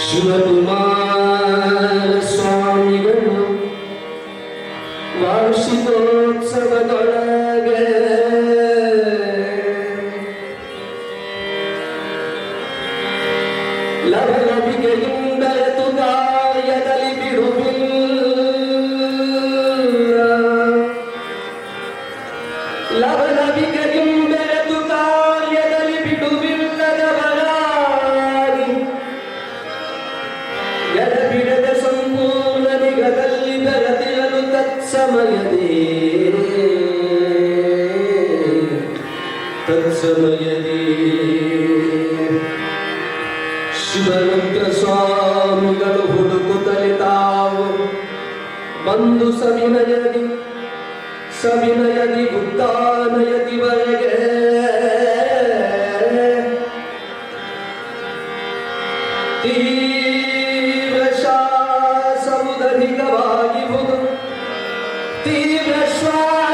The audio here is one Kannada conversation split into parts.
ಶಿವಕುಮಾರ ಸ್ವಾಮಿಗಳು ವಾರ್ಷಿಕೋತ್ಸವದೊಳಗೆ ಲವಲವಿಕೆಯಿಂದ ತುಗಾಯದಲ್ಲಿ ಬಿಡುವಿಲ್ಲ ಲವಲವಿಕೆಯಿಂದ ತುಗಾಯದಲ್ಲಿ ಬಿಡುವಿಲ್ಲದವರಾಗಿ ಎಡಬಿಡದ ಸಂಪೂರ್ಣ ನಿಗದಲ್ಲಿ ಬೆರೆತಿರಲು ತತ್ಸಮಯದೇ ಶಿವರುದ್ರ ಸ್ವಾಮಿಗಳು ಹುಡುಕುತ್ತಲೇ ತಾವು ಬಂದು ಸವಿನಯದಿ ಬುದ್ಧಾನಯದಿವರೆಗೆ ತೀವ್ರ ಶ್ವಾಸವುದಧಿಕವಾಗಿರುವುದು ತೀವ್ರ ಶ್ವಾಸವಾಗುವುದು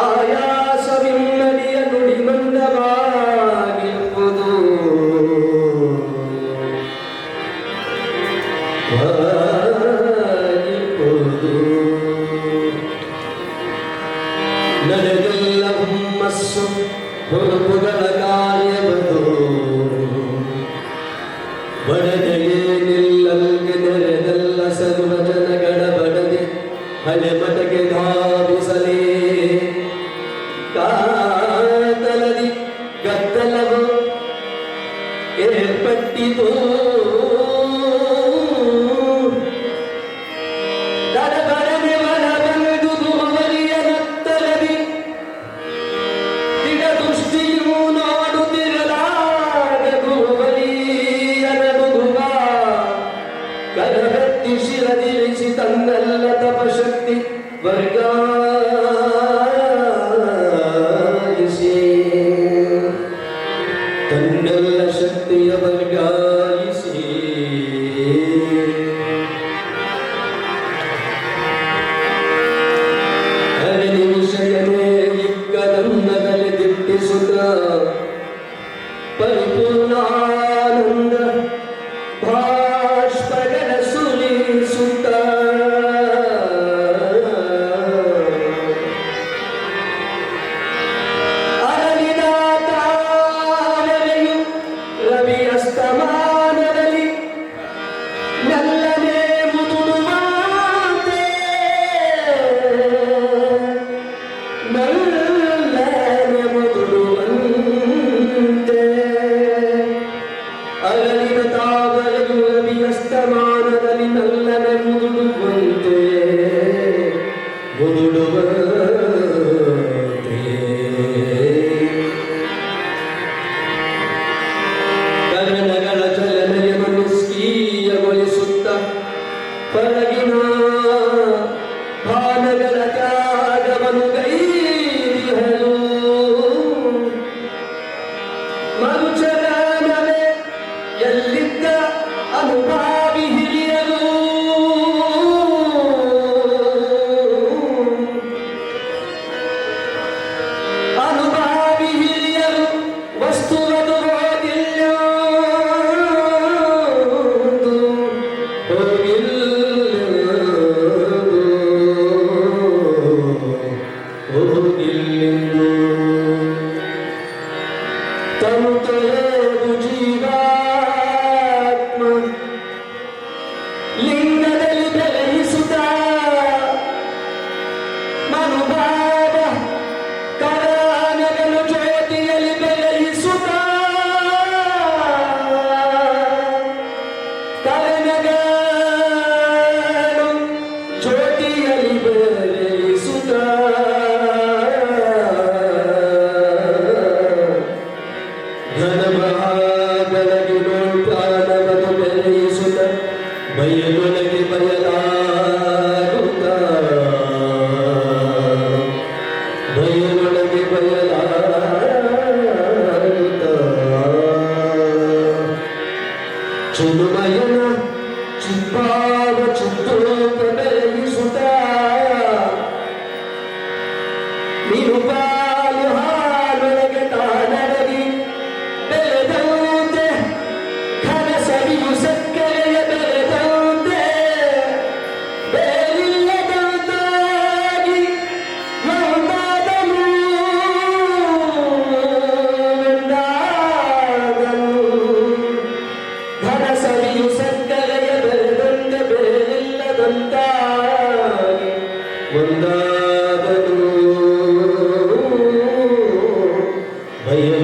ಆಯಾಸವಿನ್ನಡಿಯ ನುಡಿ ಮಂದವಾಗಿರುವುದು ನಡೆದೆಲ್ಲ ಹುಮ್ಮಸ್ಸು ಹುರುಪುಗಳ ಕಾರ್ಯವದು ಬಡದೆಯೇ ನಿಲ್ಲಲ್ಗೆ ನೆರೆದೆಲ್ಲ ಸರ್ವ ಜನಗಳ ಬಡದೆ ಹಳೆ ಮಠಕ್ಕೆ ಧಾವಿಸಲೇ ಕಾತಲದಿ ಗದ್ದಲವು ಏರ್ಪಟ್ಟಿತು ದಡಬಡನೆ ಒಳಬಂದು ದುರ್ವಲಿಯ ನತ್ತಲದಿ ದಿಡ ದೃಷ್ಟಿಯೂ ನೋಡುತ್ತಿರಲಾಗ ದುರ್ವಲಿಯನ ಮುಗುವ ಕರಗತ್ತಿ ಶಿರದಿರಿಸಿ ತನ್ನೆಲ್ಲ ತಪಶಕ್ತಿ ವರ್ಗಾಯಿಸಿ ತನ್ನೆಲ್ಲ ಶಕ್ತಿಯ ವರ್ಗಾಯಿಸಿ ಹರಿ ನಿಮಿಷಯನೇ ಇಕ್ಕದನ್ನದಲ್ಲಿ ದಿಟ್ಟಿಸುತ್ತ ಪರಿಪೂರ್ಣಾನಂದ ಭಾಷ್ಪಗಳ ಸುರಿಸುತ್ತ ಅರಳಿದ ತಾರೆಯು ರವಿ ಅಸ್ತಮಾನದಲ್ಲಿ ಮೆಲ್ಲನೆ ಮುದುಡುವಂತೆ ಮೆಲ್ಲನೆ ಮುದುಡುವಂತೆ ಅರಳಿದ ತಾವರೆಯು ರವಿ ಅಸ್ತಮಾನದಲ್ಲಿ ಮೆಲ್ಲನೆ ಮುದುಡುವಂತೆ ಕರ್ಣಗಳ ಚಲನೆಯನ್ನು ನಿಷ್ಕ್ರಿಯಗೊಳಿಸುತ್ತ ಹೊರಗಿನ ಭಾನಗಳ ತ್ಯಾಗವನ್ನು ಗೈರಿಹಳು ಮರುಚರಣವೇ ಎಲ್ಲಿದ್ದ ಅನುಭಾವಿ ಹಿರಿಯರು ಅನುಭಾವಿ ಹಿರಿಯರು ವಸ್ತುವದು ಹೋಗಿಲ್ಲೆಂದು ತನುತೇದು ಜೀವಾತ್ಮ ಲಿಂಗದಲ್ಲಿ ಬೆಳೆಯಿಸುತ್ತ ಮನುಭಾವ ಕರಾನಗಲು ಜ್ಯೋತಿಯಲ್ಲಿ ಬೆಳೆಯಿಸುತ್ತ ಕರನಗಲು ಜ್ಯೋತಿಯಲ್ಲಿ ಬೆಳೆಯಿಸುತ್ತ ಘನ ಮಹಾಗಣ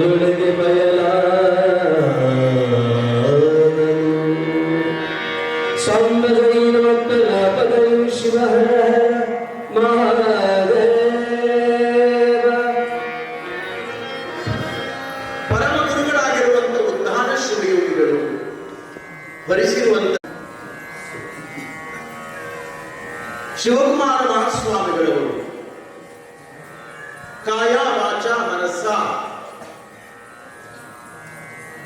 ಬಯಲೊಳಗೆ ಬಯಲಾದನು ಸಂಬದೈನ ಮಕ್ಕಳ ಪದವು ಶಿವಹರ ಮಹಾದೇವ. ಪರಮ ಗುರುಗಳಾಗಿರುವಂತ ಉದ್ಧಾನ ಶಿವಯೋಗಿಗಳು ಭರಿಸಿರುವಂತ ಶಿವಕುಮಾರ ಮಹಾಸ್ವಾಮಿಗಳವರು ಕಾಯ ವಾಚ ಮನಸ್ಸ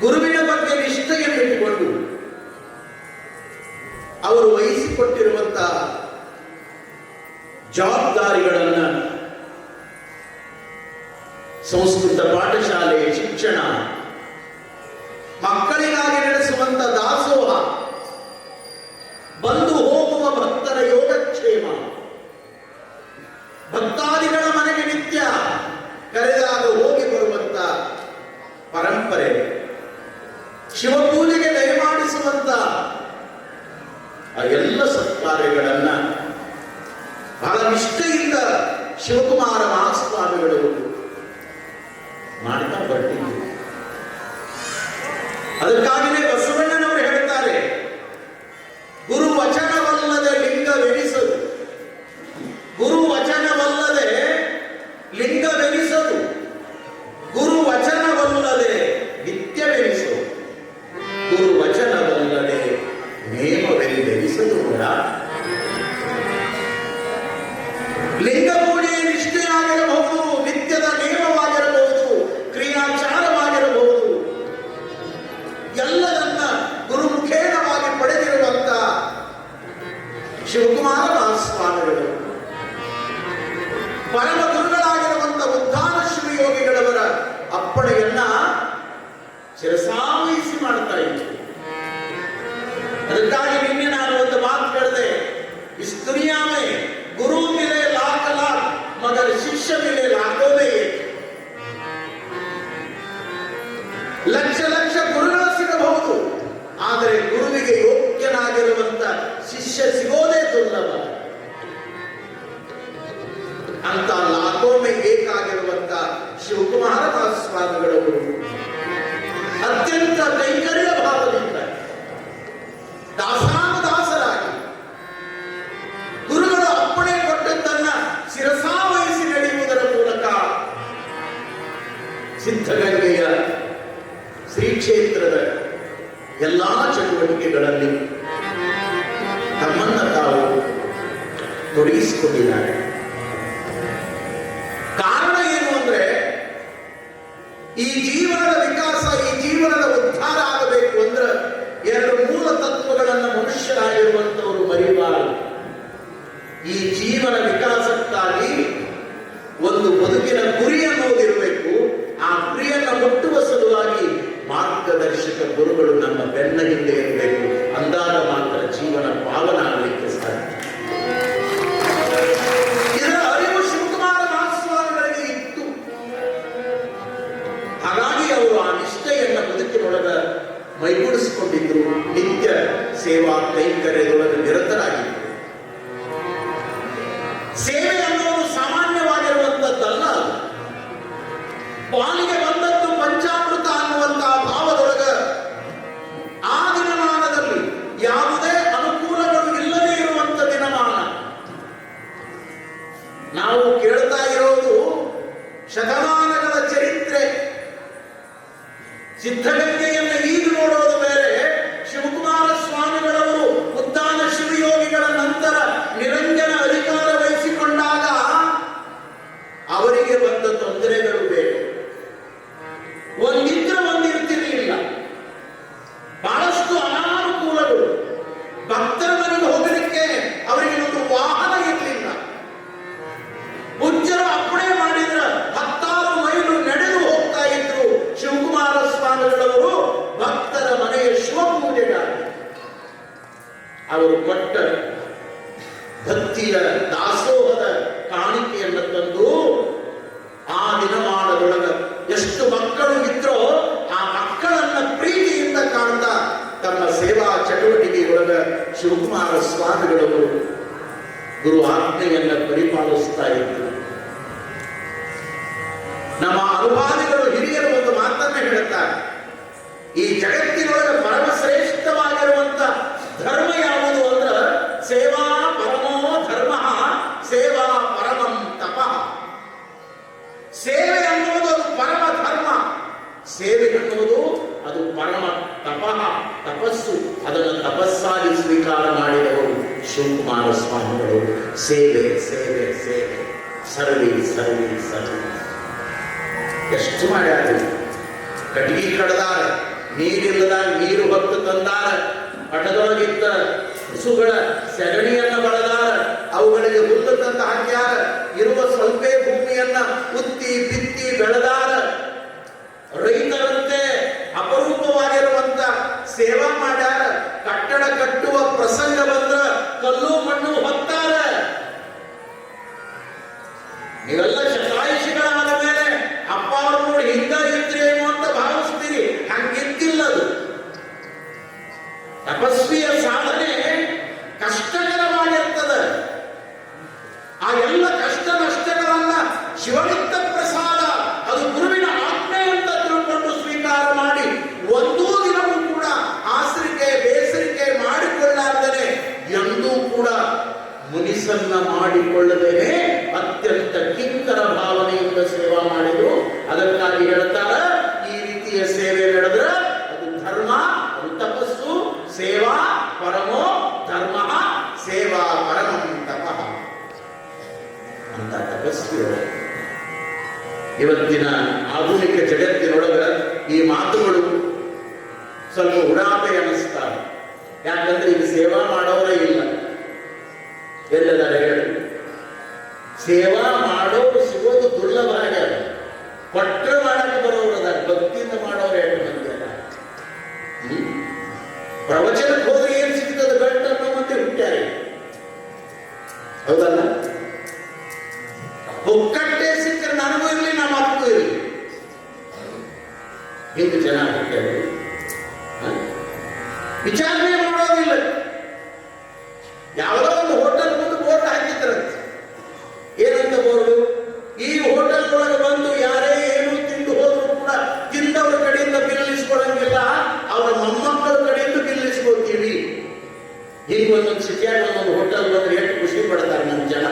ಗುರುವಿನ ಬಗ್ಗೆ ನಿಷ್ಠೆಯನ್ನಿಟ್ಟುಕೊಂಡು ಅವರು ವಹಿಸಿಕೊಟ್ಟಿರುವಂತಹ ಜವಾಬ್ದಾರಿಗಳನ್ನ ಸಂಸ್ಕೃತ ಪಾಠಶಾಲೆ ಶಿಕ್ಷಣ, ಮಕ್ಕಳಿಗಾಗಿ ನಡೆಸುವಂತ ದಾಸೋಹ, ಬಂದು ಹೋಗುವ ಭಕ್ತರ ಯೋಗಕ್ಷೇಮ, ಭಕ್ತಾದಿಗಳ ಮನೆಗೆ ನಿತ್ಯ ಕರೆದಾಗ ಹೋಗಿ ಬರುವಂತ ಪರಂಪರೆ, ಶಿವಪೂಜೆಗೆ ದಯಮಾಡಿಸುವಂತ ಆ ಎಲ್ಲ ಸತ್ಕಾರ್ಯಗಳನ್ನ ಬಹಳ ನಿಷ್ಠೆಯಿಂದ ಶಿವಕುಮಾರ ಮಹಾಸ್ವಾಮಿಗಳು ಮಾಡ್ತಾ ಬರ್ತಿದ್ರು. ಅದಕ್ಕಾಗಿಯೇ ಬಸವಣ್ಣನವರು ಹೇಳ್ತಾರೆ, ಗುರು ವಚನವಲ್ಲದೆ ಲಿಂಗವೆನಿಸದು, ಗುರು ವಚನವಲ್ಲದೆ ಲಿಂಗವೆನಿಸದು, ಗುರು ವಚನವಲ್ಲದೆ ನಿತ್ಯವೆನಿಸದು, ಗುರು ವಚನವಲ್ಲದೆ ನೇಮವೆನಿಸದು. ಕೂಡ ಲಿಂಗ ಪೂಜೆ ನಿಷ್ಠೆಯಾಗಿರಬಹುದು, ನಿತ್ಯದ ನೇಮವಾಗಿರಬಹುದು, ಕ್ರಿಯಾಚಾರವಾಗಿರಬಹುದು, ಎಲ್ಲದನ್ನ ಗುರುಮುಖೇನವಾಗಿ ಪಡೆದಿರುವಂತ ಶಿವಕುಮಾರ ಮಹಾಸ್ವಾಮಿಗಳು ಪರಮ ಗುರುಗಳಾಗಿರುವಂತ ಉದ್ಧಾನ ಶಿವಯೋಗಿಗಳವರ ಅಪ್ಪಣೆಯನ್ನ ಶಿರಸಾವಹಿಸಿ ಮಾಡ್ತಾ ಇದ್ರು. ಅದಕ್ಕಾಗಿ ನಿನ್ನೆ ನಾನು ಒಂದು ಮಾತು ಹೇಳಿದೆ, इस दुनिया में गुरु मिले लाख लाख मगर शिष्य मिले लाखों में एक. ಲಕ್ಷ ಲಕ್ಷ ಗುರುಗಳು ಸಿಗಬಹುದು, ಆದರೆ ಗುರುವಿಗೆ ಯೋಗ್ಯನಾಗಿರುವಂತ ಶಿಷ್ಯ ಸಿಗೋದೇ ದುರ್ಲಭ. ಅಂತ ಲಾಖೋಮೆ ಏಕಾಗಿರುವಂತ ಶಿವಕುಮಾರ ಮಹಾಸ್ವಾಮಿಗಳವರು ಅತ್ಯಂತ ಕೈಂಕರ್ಯ ಭಾವದಿಂದ ದಾಸಾನುದಾಸರಾಗಿ ಗುರುಗಳು ಅಪ್ಪಣೆ ಕೊಟ್ಟದ್ದನ್ನ ಶಿರಸಾವಹಿಸಿ ನಡೆಯುವುದರ ಮೂಲಕ ಸಿದ್ಧಗಂಗೆಯ ಶ್ರೀ ಕ್ಷೇತ್ರದ ಎಲ್ಲಾ ಚಟುವಟಿಕೆಗಳಲ್ಲಿ ತಮ್ಮನ್ನ ತಾವು ತೊಡಗಿಸಿಕೊಂಡಿದ್ದಾರೆ. ಕಾರಣ ಏನು ಅಂದ್ರೆ, ಈ ಜೀವನದ ವಿಕಾಸ, ಈ ಜೀವನದ ಉದ್ಧಾರ ಆಗಬೇಕು ಅಂದ್ರೆ ಎರಡು ಮೂಲ ತತ್ವಗಳನ್ನು ಮನುಷ್ಯರಾಗಿರುವಂತವರು ಮರಿಬಾರದು. ಈ ಜೀವನ ವಿಕಾಸಕ್ಕಾಗಿ ಒಂದು ಬದುಕಿನ ಗುರಿ ಅನ್ನೋದಿರಬೇಕು. ಆ ಗುರಿಯನ್ನು ಮುಟ್ಟುವ ಸಲುವಾಗಿ ಮಾರ್ಗದರ್ಶಕ ಗುರುಗಳು ನಮ್ಮ ಬೆನ್ನ ಹಿಂದೆ ಇರಬೇಕು. ಅಂದಾಗ ಮಾತ್ರ ಜೀವನ ಪಾವನ ಆಗಲಿಕ್ಕೆ ಸಾಧ್ಯ. ಇದರ ಅರಿವು ಶಿವಕುಮಾರ ಮಹಾಸ್ವಾಮಿಗಳಿಗೆ ಇತ್ತು. ಹಾಗಾಗಿ ಅವರು ಆ ನಿಷ್ಠೆಯನ್ನ ಬದುಕಿನೊಳಗ ಮೈಗೂಡಿಸಿಕೊಂಡಿದ್ರು. ನಿತ್ಯ ಸೇವಾ ಕೈಂಕರ್ಯದೊಳಗೆ ನಿರತರಾಗಿದ್ದರು. ಸೇವೆ ಅನ್ನೋದು ಸಾಮಾನ್ಯವಾಗಿರುವಂತದ್ದಲ್ಲ. ಪಾಲಿಗೆ ಬಂದದ್ದು ಪಂಚಾಮೃತ ಅನ್ನುವಂತಹ ಭಾವದೊಳಗ ಆ ದಿನಮಾನದಲ್ಲಿ ಯಾವುದೇ ಅನುಕೂಲಗಳು ಇಲ್ಲದೇ ಇರುವಂತ ದಿನಮಾನ. ನಾವು ಕೇಳ್ತಾ ಇರೋದು ಶತಮಾನಗಳ ಚರಿತ್ರೆ. ಸಿದ್ಧಗಂಗೆಯನ್ನು ಈಗ ನೋಡೋದು ಬೇರೆ, ಶಿವಕುಮಾರ ಸ್ವಾಮಿಗಳವರು ಉದ್ಧಾನ ಶಿವಯೋಗಿಗಳ ನಂತರ ನಿರಂಜನ ಅಧಿಕಾರ ವಹಿಸಿಕೊಂಡಾಗ ಅವರಿಗೆ ಬಂದ ತೊಂದರೆಗಳು ಬೇರೆ. ಒಂದಿರ್ತಿರಲಿಲ್ಲ, ಬಹಳಷ್ಟು ಅನಾನುಕೂಲಗಳು. ಭಕ್ತರ ಮನೆಗೆ ಹೋಗಲಿಕ್ಕೆ ಅವರಿಗೆ ಒಂದು ವಾಹನ ಇರಲಿಲ್ಲ. ಪೂಜ್ಯರು ಅಪ್ಪಣೆ ಮಾಡಿದ್ರ 10 ಮೈಲು ನಡೆದು ಹೋಗ್ತಾ ಇದ್ರು ಶಿವಕುಮಾರ ಸ್ವಾಮಿಗಳವರು ಭಕ್ತರ ಮನೆಯ ಶಿವಪೂಜೆಗಾಗಿ. ಅವರು ಕೊಟ್ಟ ಭಕ್ತಿಯ ದಾಸೋಹದ ಕಾಣಿಕೆಯನ್ನು ತಂದು ಆ ದಿನಮಾನದೊಳಗ ಎಷ್ಟು ಮಕ್ಕಳು ಇದ್ರೋ ಆ ಮಕ್ಕಳನ್ನ ಪ್ರೀತಿಯಿಂದ ಕಾಣ್ತಾ ತಮ್ಮ ಸೇವಾ ಚಟುವಟಿಕೆಯೊಳಗ ಶಿವಕುಮಾರ ಸ್ವಾಮಿಗಳವರು ಗುರು ಆಜ್ಞೆಯನ್ನ ಪರಿಪಾಲಿಸ್ತಾ ಇದ್ರು. ನಮ್ಮ ಅನುಭಾವಿಗಳು ಹಿರಿಯರು ಒಂದು ಮಾತು ಸೇವೆ ಎನ್ನುವುದು ಅದು ಪರಮ ತಪಸ್ಸು. ಅದನ್ನು ತಪಸ್ಸಾಗಿ ಸ್ವೀಕಾರ ಮಾಡಿದವರು ಶಿವಕುಮಾರ ಸ್ವಾಮಿಗಳು. ಸೇವೆ ಸೇವೆ ಸೇವೆ, ಸರ್ವಿ ಸರ್ವಿ ಸರ್ವಿ. ಎಷ್ಟು ಮಾಡ್ಯಾರ. ಕಟ್ಟಿಗೆ ಕಡ್ದಾರ, ನೀರಿಲ್ಲದಾಗ ನೀರು ಹೊತ್ತು ತಂದಾರ, ಮಠದೊಳಗಿದ್ದ ಹಸುಗಳ ಸೆಗಣಿಯನ್ನ ಬಳದಾರ, ಅವುಗಳಿಗೆ ಹುಲ್ಲು ತಂದು ಹಾಕ್ಯಾರ, ಇರುವ ಸ್ವಲ್ಪ ಭೂಮಿಯನ್ನ ಉತ್ತಿ ಬಿತ್ತಿ ಬೆಳೆದಾರ. ರೈತರಂತೆ ಅಪರೂಪವಾಗಿರುವಂತ ಸೇವಾ ಮಾಡ್ಯಾರ. ಕಟ್ಟಡ ಕಟ್ಟುವ ಪ್ರಸಂಗ ಬಂದ್ರ ಕಲ್ಲು ಮಣ್ಣು ಹೊತ್ತಾರ. ನೀವೆಲ್ಲ ಶತಾಯುಷಿಗಳಾದ ಮೇಲೆ ಅಪ್ಪ ಅವ್ರು ನೋಡಿ ಹಿಂಗ ಇದ್ರೇನು ಅಂತ ಭಾವಿಸ್ತೀರಿ. ಹಂಗಿದ್ದಿಲ್ಲ. ಅದು ತಪಸ್ವಿಯ ಸಾಧನೆ ಕಷ್ಟಕರವಾಗಿರ್ತದೆ. ಆ ಎಲ್ಲ ಕಷ್ಟ ನಷ್ಟಗಳನ್ನ ಶಿವನಿತ್ತ ಪ್ರಸಾದ, ಅದು ಗುರುವಿನ ಆಜ್ಞೆ ಅಂತ ತಿಳ್ಕೊಂಡು ಸ್ವೀಕಾರ ಮಾಡಿ ಒಂದೂ ದಿನವೂ ಕೂಡ ಆಸರಿಕೆ ಬೇಸರಿಕೆ ಮಾಡಿಕೊಳ್ಳಾರ್ದರೆ ಎಂದೂ ಕೂಡ ಮುನಿಸನ್ನ ಮಾಡಿಕೊಳ್ಳದೇನೆ ಅತ್ಯಂತ ಕಿಂಕರ ಭಾವನೆಯಿಂದ ಸೇವಾ ಮಾಡಿದ್ರು. ಅದಕ್ಕಾಗಿ ಹೇಳ್ತಾರ, ಈ ರೀತಿಯ ಸೇವೆ ನಡೆದ್ರೆ ಅದು ಧರ್ಮ, ಅದು ತಪಸ್ಸು. ಸೇವಾ ಪರಮೋ ಧರ್ಮ, ಸೇವಾ ಪರಮಂ ತಪಃ ಅಂತ ತಪಸ್ವಿಯರು. ಇವತ್ತಿನ ಆಧುನಿಕ ಜಗತ್ತಿನೊಳಗ ಈ ಮಾತುಗಳು ಸ್ವಲ್ಪ ಉಡಾಪೆ ಅನ್ನಿಸ್ತಾವೆ. ಯಾಕಂದ್ರೆ ಈಗ ಸೇವಾ ಮಾಡೋರೇ ಇಲ್ಲ. ಎಲ್ಲದಾರ ಹೇಳಿ, ಸೇವಾ ಮಾಡೋರು ಸಿಗೋದು ದುರ್ಲಭ ಆಗ್ಯಾರ. ಕೊಟ್ರೆ ಮಾಡಕ್ಕೆ ಬರೋರು ಅದಾರ, ಭಕ್ತಿಯಿಂದ ಮಾಡೋರು ಎಷ್ಟು ಮಂದಿ ಅದ. ಪ್ರವಚನಕ್ಕೆ ಹೋದ್ರೆ ಏನ್ ಸಿಗ್ತದೆ ಗಂಟ ಅನ್ನೋ ಮಂದಿ ಹುಟ್ಟ್ಯಾರೆ, ಹೌದಲ್ಲ? ಒಕ್ಕಟ್ಟೆ ಸಿಕ್ಕರೆ ನನಗೂ ಇರಲಿ, ನಮ್ಮ ಮಕ್ಕಳು ಇರಲಿ, ಹಿಂಗೆ ಜನ ಹುಟ್ಟ್ಯಾರೆ. ವಿಚಾರಣೆ ಮಾಡೋದಿಲ್ಲ. ಯಾವುದೋ ಒಂದು ಹೋಟೆಲ್ ಮುಂದೆ ಬೋರ್ಡ್ ಹಾಕಿದ್ರಂತೆ. ಏನಂತ ಬೋರ್ಡು? ಈ ಹೋಟೆಲ್ ಒಳಗೆ ಬಂದು ಯಾರೇ ಏನು ತಿಂದು ಹೋದ್ರು ಕೂಡ ತಿಂದವ್ರ ಕಡೆಯಿಂದ ಬಿಲ್ಲಿಸ್ಕೊಳಂಗಿಲ್ಲ, ಅವರ ಮೊಮ್ಮಕ್ಕಳ ಕಡೆಯಿಂದ ಬಿಲ್ಲಿಸ್ಕೊಳ್ತೀವಿ. ಈಗ ಒಂದೊಂದು ಸಿಟಿಯಾಗ ಒಂದೊಂದು ಹೋಟೆಲ್ ಬಂದ್ರೆ ಎಷ್ಟು ಖುಷಿ ಪಡ್ತಾರೆ ನಮ್ಮ ಜನ.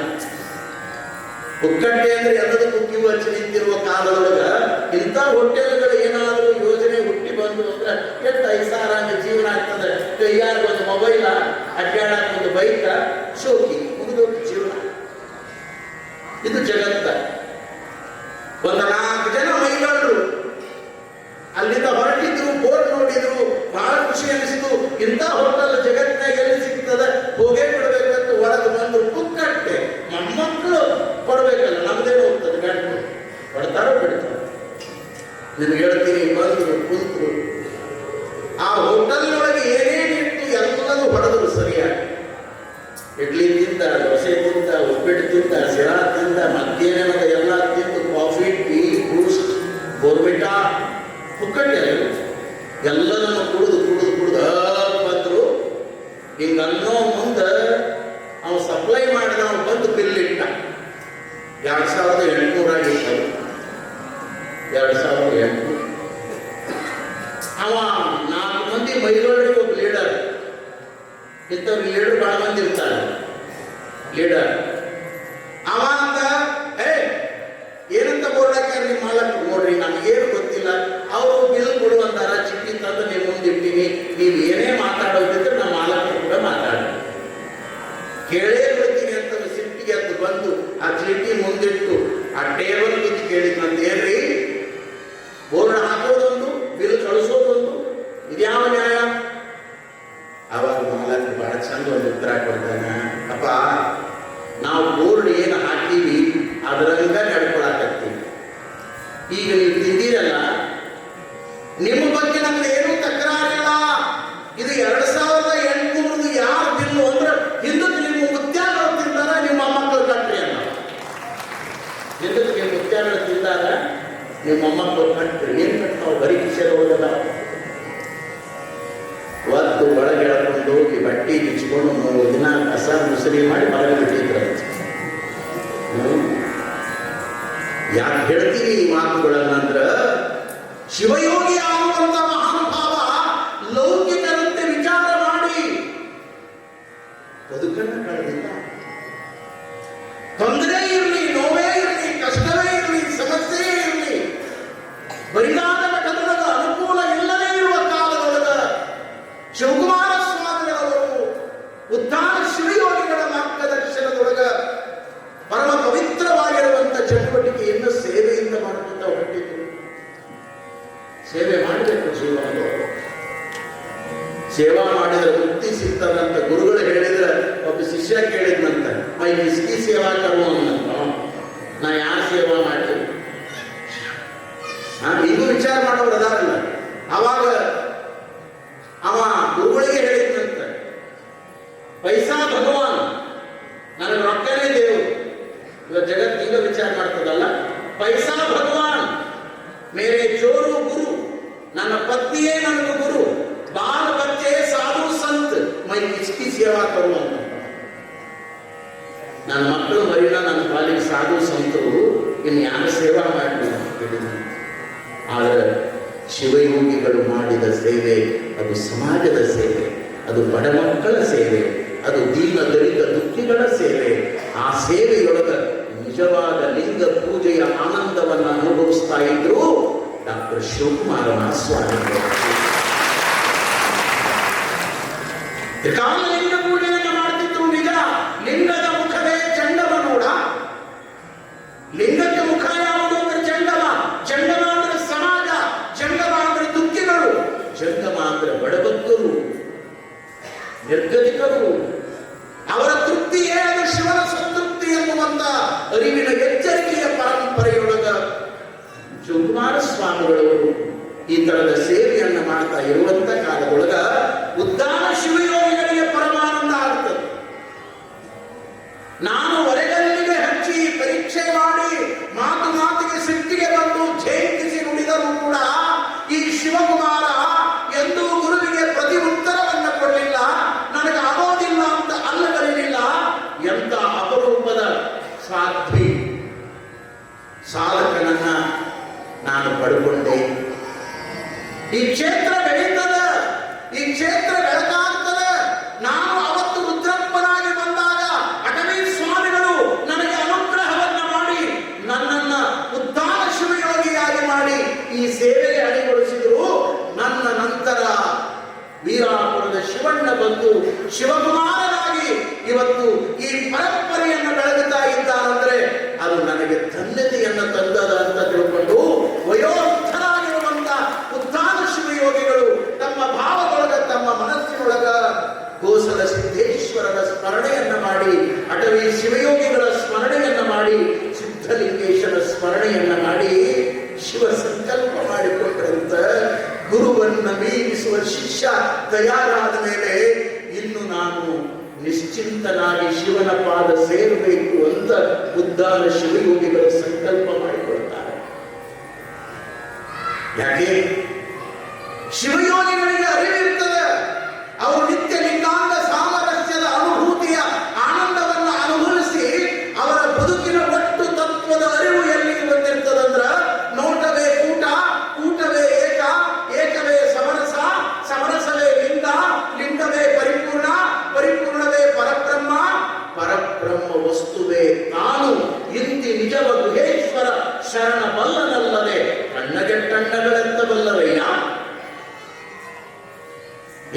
ಒಕ್ಕಟ್ಟೆ ಅಂದ್ರೆ ಎಲ್ಲದಕ್ಕೂ ಕ್ಯೂ ಹಚ್ಚಿ ನಿಂತಿರುವ ಕಾಲದೊಳಗ ಇಂಥ ಹೋಟೆಲ್ಗಳು ಏನಾದರೂ ಯೋಜನೆ ಹುಟ್ಟಿ ಬಂದು ಅಂದ್ರೆ ಎಷ್ಟು ಐಸಾರಾಂಗ ಜೀವನ ಆಗ್ತದೆ. ಕೈಯಾಗ ಒಂದು ಮೊಬೈಲ, ಅಡ್ಡಾಡಕ್ಕೆ ಒಂದು ಬೈಕ, ಶೋಕಿ, ಮುಗಿದೋಗಿ ಜೀವನ. ಇದು ಜಗತ್ತ. ಒಂದು 4 ಜನ ಮೈಗಳು ಅಲ್ಲಿಂದ ಹೊರಟಿದ್ರು, ಬೋರ್ಡ್ ನೋಡಿದ್ರು, ಬಹಳ ಖುಷಿ ಅನಿಸಿತು. ಇಂಥ ಹೋಟೆಲ್ ಜಗತ್ತಿನಾಗ ಎಲ್ಲಿ ಸಿಗ್ತದೆ, ಹೋಗೇ ಬಿಡಬೇಕಂತ ಒಳಗೆ ಬಂದ್ರು. ಪುಕ್ಕಟ್ಟೆ ಮೊಮ್ಮಕ್ಕಳು ಕೊಡ್ಬೇಕಲ್ಲ, ನಮ್ದೇನು ಹೋಗ್ತದೆ, ಗಂಟು ಕೊಡ್ತಾರೋ ಬಿಡ್ತಾರೋ. ನಿಮ್ಗೆ ಹೇಳ್ತೀನಿ, ಬಂದ್ರು ಕುಂತರು. ಆ ಹೋಟೆಲ್ನೊಳಗೆ ಏನೇನಿತ್ತು ಎಲ್ಲದೂ ಹೊಡೆದ್ರು ಸರಿಯಾಗಿ. ಇಡ್ಲಿ ತಿಂದ, ದೋಸೆ ತಿಂದ, ಉಪ್ಪಿಟ್ಟು ತಿಂದ, ಶಿರಾ ತಿಂದ, ಮಧ್ಯಾಹ್ನದ ಎಲ್ಲ ತಿಂದು, ಕಾಫಿ, ಟೀ, ಬೂಸ್ಟ್, ಬೋರ್ಮಿಟಾ, ಪುಕ್ಕಟ್ಟೆ ಎಲ್ಲದನ್ನು ಕುಡಿದು ಕುಡಿದು ಕುಡಿದು ಬಂದ್ರು. ಹಿಂಗನ್ನೋ ಮುಂದೆ ಅವನು ಸಪ್ಲೈ ಮಾಡಿದ, ಅವನು ಬಂದು ಬಿಲ್ ಇಟ್ಟ. 2800 ಆಗಿರ್ತದೆ. 2800. ಅವ 4 ಮಂದಿ ಮೈಗಳಿಗೆ ಒಬ್ಬ ಲೀಡರ್. ಇಂಥವ್ರು ಲೀಡರ್ ಬಹಳ ಮಂದಿ ಇರ್ತಾರೆ. ಲೀಡರ್ ಅವ ಅಂತ ಏನಂತ ಬೋರ್ಡ್ ಹಾಕ್ಯಾರ ನಿಮ್ಮ ಮಾಲಕ್ ನೋಡ್ರಿ, ನಮಗೇನು ಗೊತ್ತಿಲ್ಲ, ಅವರು ಬಿಲ್ ಕೊಡುವಂತಾರ, ಚಿಟ್ಟಿ ತಂದು ನೀವು ಮುಂದಿಟ್ಟಿನಿ, ನೀವು ಏನೇ ಮಾತಾಡೋದಿದ್ರೆ ನಮ್ಮ ಮಾಲಕರು ಕೂಡ ಮಾತಾಡಿ ಕೇಳೇ ಬಿಡ್ತೀನಿ ಅಂತ ಸಿಟ್ಟಿಗೆ ಅದು ಬಂದು ಆ ಚೀಟಿ ಮುಂದಿಟ್ಟು ಆ ಟೇಬಲ್ ಬಿದ್ದು ಕೇಳಿದ್ನಂತ, ಏನ್ರಿ ಬೋರ್ಡ್ ಹಾಕೋದೊಂದು ಬಿಲ್ ಕಳಿಸೋದೊಂದು, ಇದ್ಯಾವ ನ್ಯಾಯ? ಅವಾಗ ಮಾಲಕ ಬಹಳ ಚಂದ ಒಂದು ಉತ್ತರ ಕೊಡ್ತಾನೆ, ಅಪ್ಪ ನಾವು ಬೋರ್ಡ್ ಏನು ಹಾಕೀವಿ ಅದರಂಗ ನಡ್ಕೊಳಕತ್ತೀವಿ. ಈಗ ನೀವು ತಿಂದಿರಲ್ಲ, ನಿಮ್ಮ ಬಗ್ಗೆ ನಮ್ದು ಏನೂ ತಕರಾರಿಲ್ಲ. ಇದು 2800 ಯಾರ ಬಿಲ್ಲು ಅಂದ್ರೆ ಹಿಂದಕ್ಕೆ ನಿಮ್ಮ ಮುತ್ಯಾಗಳು ತಿಂದಾರ, ನಿಮ್ಮ ಮೊಮ್ಮಕ್ಕಳು ಕಟ್ರಿ ಅಲ್ಲ. ಹಿಂದಕ್ಕೆ ನಿಮ್ಮ ಮುತ್ಯಾಗಳು ತಿಂದಾಗ ನಿಮ್ಮ ಮೊಮ್ಮಕ್ಕಳು ಕಟ್ರಿ. ಏನ್ ಕಟ್ಟಾವು? ಬರೀ ಕಿಸೆಗೆ ಹೋಗಲ್ಲ. ಒತ್ತು ಒಳಗೆ ಎಳ್ಕೊಂಡು ಹೋಗಿ ಬಟ್ಟೆ ಬಿಚ್ಕೊಂಡು 3 ದಿನ ಕಸ ಮುಸರಿ ಮಾಡಿ ಹೊರಗೆ ಬಿಟ್ಟಿದ್ರು. ಯಾಕೆ ಹೇಳ್ತೀವಿ ಈ ಮಾತುಗಳನ್ನಂದ್ರ, ಶಿವಯೋಗಿ ಆಗುವಂತ ಮಹಾನುಭಾವ ಲೌಕಿಕರಂತೆ ವಿಚಾರ ಮಾಡಿ ಬದುಕನ್ನು ಕಳೆದಿಲ್ಲ. ತೊಂದರೆ ಇರಲಿ, ನೋವೇ ಇರಲಿ, ಕಷ್ಟವೇ ಇರಲಿ, ಸಮಸ್ಯೆ ಇರಲಿ, ಬರಿದಾದ ಮಠದೊಳಗ ಮಾಡಬೇಕು ಜೀವನದವರು. ಸೇವಾ ಮಾಡಿದ್ರೆ ಮುಕ್ತಿ ಸಿಗ್ತದಂತ ಗುರುಗಳು ಹೇಳಿದ್ರೆ ಒಬ್ಬ ಶಿಷ್ಯ ಕೇಳಿದ್ನಂತ, ಮೈ ಇಸ್ಕಿ ಸೇವಾ ಕರುವಂತ, ನಾ ಯಾರ ಸೇವಾ ಮಾಡ್ತೀನಿ? ಇದು ವಿಚಾರ ಮಾಡೋರು ಅದಾರಲ್ಲ. ಅವಾಗ ಅವ ಗುರುಗಳಿಗೆ ಹೇಳಿದ್ನಂತ, ಪೈಸಾ ಭಗವಾನ್, ನನಗೆ ರೊಕ್ಕನೇ ದೇವರು. ಇವಾಗ ಜಗತ್ ಈಗ ವಿಚಾರ ಮಾಡ್ತದಲ್ಲ, ಪೈಸಾ ಭಗವಾನ್, ಮೇರೆ ಚೋರು ಗುರು, ನನ್ನ ಪತ್ನಿಯೇ ನನಗೆ ಗುರು, ಬಾಲ ಬಚ್ಚೆ ಸಾಧು ಸಂತ, ಮೈ ಇಸ್ಕಿ ಸೇವಾ ಕರುವಂತ. ನನ್ನ ಮಕ್ಕಳು ಮರಿನ ನನ್ನ ಪಾಲಿಗೆ ಸಾಧು ಸಂತರು, ಇನ್ನು ಯಾರ ಸೇವಾ ಮಾಡಲಿ ಅಂತ ಹೇಳಿದ. ಆದರೆ ಶಿವಯೋಗಿಗಳು ಮಾಡಿದ ಸೇವೆ ಅದು ಸಮಾಜದ ಸೇವೆ, ಅದು ಬಡ ಮಕ್ಕಳ ಸೇವೆ, ಅದು ದೀನ ದಲಿತ ದುಃಖಿಗಳ ಸೇವೆ. ಆ ಸೇವೆಯೊಳಗ ನಿಜವಾದ ಲಿಂಗ ಪೂಜೆಯ ಆನಂದವನ್ನು ಅನುಭವಿಸ್ತಾ ಇದ್ರು ಡಾಕ್ಟರ್ ಶಿವಕುಮಾರ ಸ್ವಾಮಿಗಳು. ಲಿಂಗ ಪೂಜೆಯನ್ನು ಮಾಡ್ತಿದ್ರು ನಿಜ. ಲಿಂಗದ ಮುಖವೇ ಚಂಡವ ನೋಡ. ಲಿಂಗಕ್ಕೆ ಮುಖ ಯಾವುದು ಅಂದ್ರೆ ಚಂಡವ. ಚಂಡವ ಅಂದ್ರೆ ಸಮಾಜ, ಚಂಡವ ಅಂದ್ರೆ ದುಃಖಿಗಳು, ಜಂಗಮ ಅಂದ್ರೆ ಬಡಬಗ್ಗರು, ನಿರ್ಗತಿಕರು. ಅವರ ತೃಪ್ತಿಯೇ ಅದು ಶಿವನ ಸಂತೃಪ್ತಿ ಎನ್ನುವಂತ ಅರಿವಿನ ಎಚ್ಚರಿಕೆಯ ಪರಂಪರೆಯೊಳಗ ಶಿವಕುಮಾರ ಸ್ವಾಮಿಗಳವರು ಈ ತರದ ಸೇವೆಯನ್ನು ಮಾಡ್ತಾ ಇರುವಂತ ಕಾಲದೊಳಗ ಉದ್ದಾನ ಶಿವಯೋಗಿಗಳಿಗೆ ಪರಮಾನಂದ ಆಗ್ತದೆ. ನಾನು ಹೊರಗಲ್ಲಿಗೆ ಹಚ್ಚಿ ಪರೀಕ್ಷೆ ಮಾಡಿ ಮಾತು ಮಾತಿಗೆ ಸಿಟ್ಟಿಗೆ ಬಂದು ಜಯಂತಿಸಿ ನುಡಿದರೂ ಕೂಡ ಈ ಶಿವಕುಮಾರ ಎಂದೂ ಗುರುವಿಗೆ ಪ್ರತಿ ಉತ್ತರವನ್ನು ಕೊಡಲಿಲ್ಲ, ನನಗೆ ಆಗೋದಿಲ್ಲ ಅಂತ ಅಲ್ಲಗಲಿಲ್ಲ. ಎಂತ ಅಪರೂಪದ ಸಾಧ್ವಿ ಸಾಧಕನನ್ನ ನಾನು ಪಡ್ಕೊಂಡೆ. ಈ ಕ್ಷೇತ್ರ ಬೆಳೀತದ, ಈ ಕ್ಷೇತ್ರ ಬೆಳಕಾಗ್ತದ. ನಾನು ಅವತ್ತು ರುದ್ರಪ್ಪನಾಗಿ ಬಂದಾಗ ಅಟವೀ ಸ್ವಾಮಿಗಳು ನನಗೆ ಅನುಗ್ರಹವನ್ನ ಮಾಡಿ ನನ್ನನ್ನ ಉದ್ದಾನ ಶಿವಯೋಗಿಯಾಗಿ ಮಾಡಿ ಈ ಸೇವೆಗೆ ಅಣಿಗೊಳಿಸಿದ್ರು. ನನ್ನ ನಂತರ ವೀರಾಪುರದ ಶಿವಣ್ಣ ಬಂದು ಶಿವಕುಮಾರನಾಗಿ ಇವತ್ತು ಈ ಪರಂಪರೆಯನ್ನು ಬೆಳಗುತ್ತಾ ಇದ್ದಾನಂದ್ರೆ ಅದು ನನಗೆ ಧನ್ಯತೆಯನ್ನು ತಂದದ ಅಂತ ತಿಳ್ಕೊಂಡು ವಯೋವೃದ್ಧರಾಗಿರುವಂತ ಉದ್ದಾನ ಶಿವಯೋಗಿಗಳು ತಮ್ಮ ಭಾವದೊಳಗ, ತಮ್ಮ ಮನಸ್ಸಿನೊಳಗ ಗೋಸಲ ಸಿದ್ದೇಶ್ವರನ ಸ್ಮರಣೆಯನ್ನ ಮಾಡಿ, ಅಟವೀ ಶಿವಯೋಗಿಗಳ ಸ್ಮರಣೆಯನ್ನ ಮಾಡಿ, ಸಿದ್ಧಲಿಂಗೇಶನ ಸ್ಮರಣೆಯನ್ನ ಮಾಡಿ ಶಿವ ಸಂಕಲ್ಪ ಮಾಡಿಕೊಂಡಂತ ಗುರುವನ್ನ ಮೀರಿಸುವ ಶಿಷ್ಯ ತಯಾರಾದ ಮೇಲೆ ಇನ್ನು ನಾನು ನಿಶ್ಚಿಂತನಾಗಿ ಶಿವನ ಪಾದ ಸೇರಬೇಕು ಅಂತ ಉದ್ದಾನ ಶಿವಯೋಗಿಗಳು ಸಂಕಲ್ಪ ಮಾಡಿಕೊಳ್ತಾರೆ. ಯಾಕೆ? ಶಿವಯೋಗಿಗಳಿಗೆ ಅರಿವಿರುತ್ತದೆ. ಅವರು ನಿತ್ಯ ಲಿಂಗಾಂಗ ಸಾಮರಸ್ಯದ ಅನುಭೂತಿಯ ಆನಂದವನ್ನು ಅನುಭವಿಸಿ ಅವರ ಬದುಕಿನ ಒಟ್ಟು ತತ್ವದ ಅರಿವು ಎಲ್ಲಿಗೆ ಬಂದಿರ್ತದಂದ್ರ ನೋಟವೇ ಕೂಟ, ಕೂಟವೇ ಏಕ, ಏಕವೇ ಸಮರಸ, ಸಮರಸವೇ ಲಿಂಗ, ಲಿಂಗವೇ ಪರಿಪೂರ್ಣ, ಪರಿಪೂರ್ಣವೇ ಪರಬ್ರಹ್ಮ, ಪರಬ್ರಹ್ಮ ವಸ್ತುವೇ ತಾನು ಇಂತಿ ನಿಜವ ಗುಹೇಶ್ವರ ಶರಣ ಬಲ್ಲನಲ್ಲದೆ ಕಣ್ಣಗೆಟ್ಟಣ್ಣಗಳೆಂತ ಬಲ್ಲವಯ್ಯ.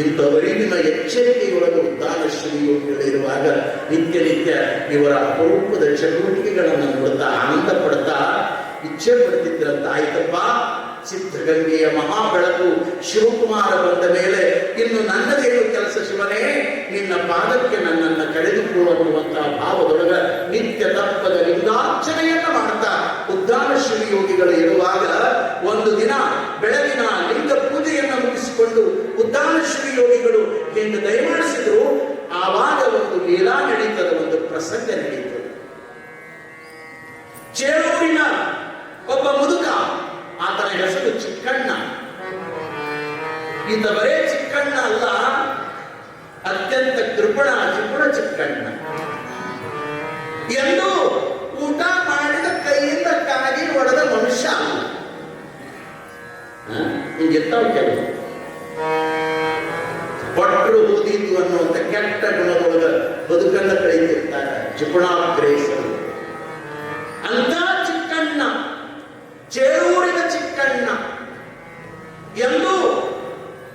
ಇಂಥವರಿಗಿನ ಎಚ್ಚರಿಕೆಯೊಳಗೆ ಉದ್ದಾನ ಶ್ರೀಯೋಗಿಗಳಿರುವಾಗ ನಿತ್ಯ ನಿತ್ಯ ಇವರ ಅಪರೂಪದ ಚಟುವಟಿಕೆಗಳನ್ನು ನೋಡ್ತಾ ಆನಂದ ಪಡ್ತಾ ಇಚ್ಛೆ ಪಡ್ತಿದ್ರಂತ. ಆಯ್ತಪ್ಪ, ಸಿದ್ಧಗಂಗೆಯ ಮಹಾಬೆಳಕು ಶಿವಕುಮಾರ ಬಂದ ಮೇಲೆ ಇನ್ನು ನನ್ನದೇನು ಕೆಲಸ ಶಿವನೇ, ನಿನ್ನ ಪಾದಕ್ಕೆ ನನ್ನನ್ನು ಕಳೆದುಕೊಳ್ಳುವಂತಹ ಭಾವದೊಳಗ ನಿತ್ಯ ತಪ್ಪದ ಲಿಂಗಾರ್ಚನೆಯನ್ನ ಮಾಡ್ತಾ ಉದ್ದಾನ ಶಿವಯೋಗಿಗಳು ಇರುವಾಗ ಒಂದು ದಿನ ಬೆಳಗಿನ ಲಿಂಗ ಪೂಜೆಯನ್ನು ಮುಗಿಸಿಕೊಂಡು ಉದ್ದಾನ ಶಿವಯೋಗಿಗಳು ಎಂದು ದಯಮಾಡಿಸಿದ್ರು. ಆವಾಗ ಒಂದು ಲೀಲಾ ನಡೀತದ, ಒಂದು ಪ್ರಸಂಗ ನಡೀತದೆ. ಚೇಳೂರಿನ ಒಬ್ಬ ಮುದುಕ, ಆತನ ಹೆಸರು ಚಿಕ್ಕಣ್ಣ. ಈತ ಬರೇ ಚಿಕ್ಕಣ್ಣ ಅಲ್ಲ, ಅತ್ಯಂತ ಕೃಪಣ ಚಿಕ್ಕಣ್ಣ. ಎಂದು ಊಟ ಮಾಡಿದ ಕೈಯಿಂದ ಕಾಗಿ ಹೊಡೆದ ಮನುಷ್ಯ ಅಲ್ಲ. ಹಿಂಗಿರ್ತಾವ ಕೆಲವು ಭಟ್ರು ಓದಿದ್ದು ಅನ್ನುವಂಥ ಕೆಟ್ಟ ಗುಣದೊಳಗ ಬದುಕನ್ನ ಕಳೀತಿರ್ತಾರೆ ಜಿಪುಣಾಗ್ರೇಸರು. ಅಂತ ಚಿಕ್ಕಣ್ಣ, ಚೇಳೂರಿನ ಚಿಕ್ಕಣ್ಣ ಎಂದು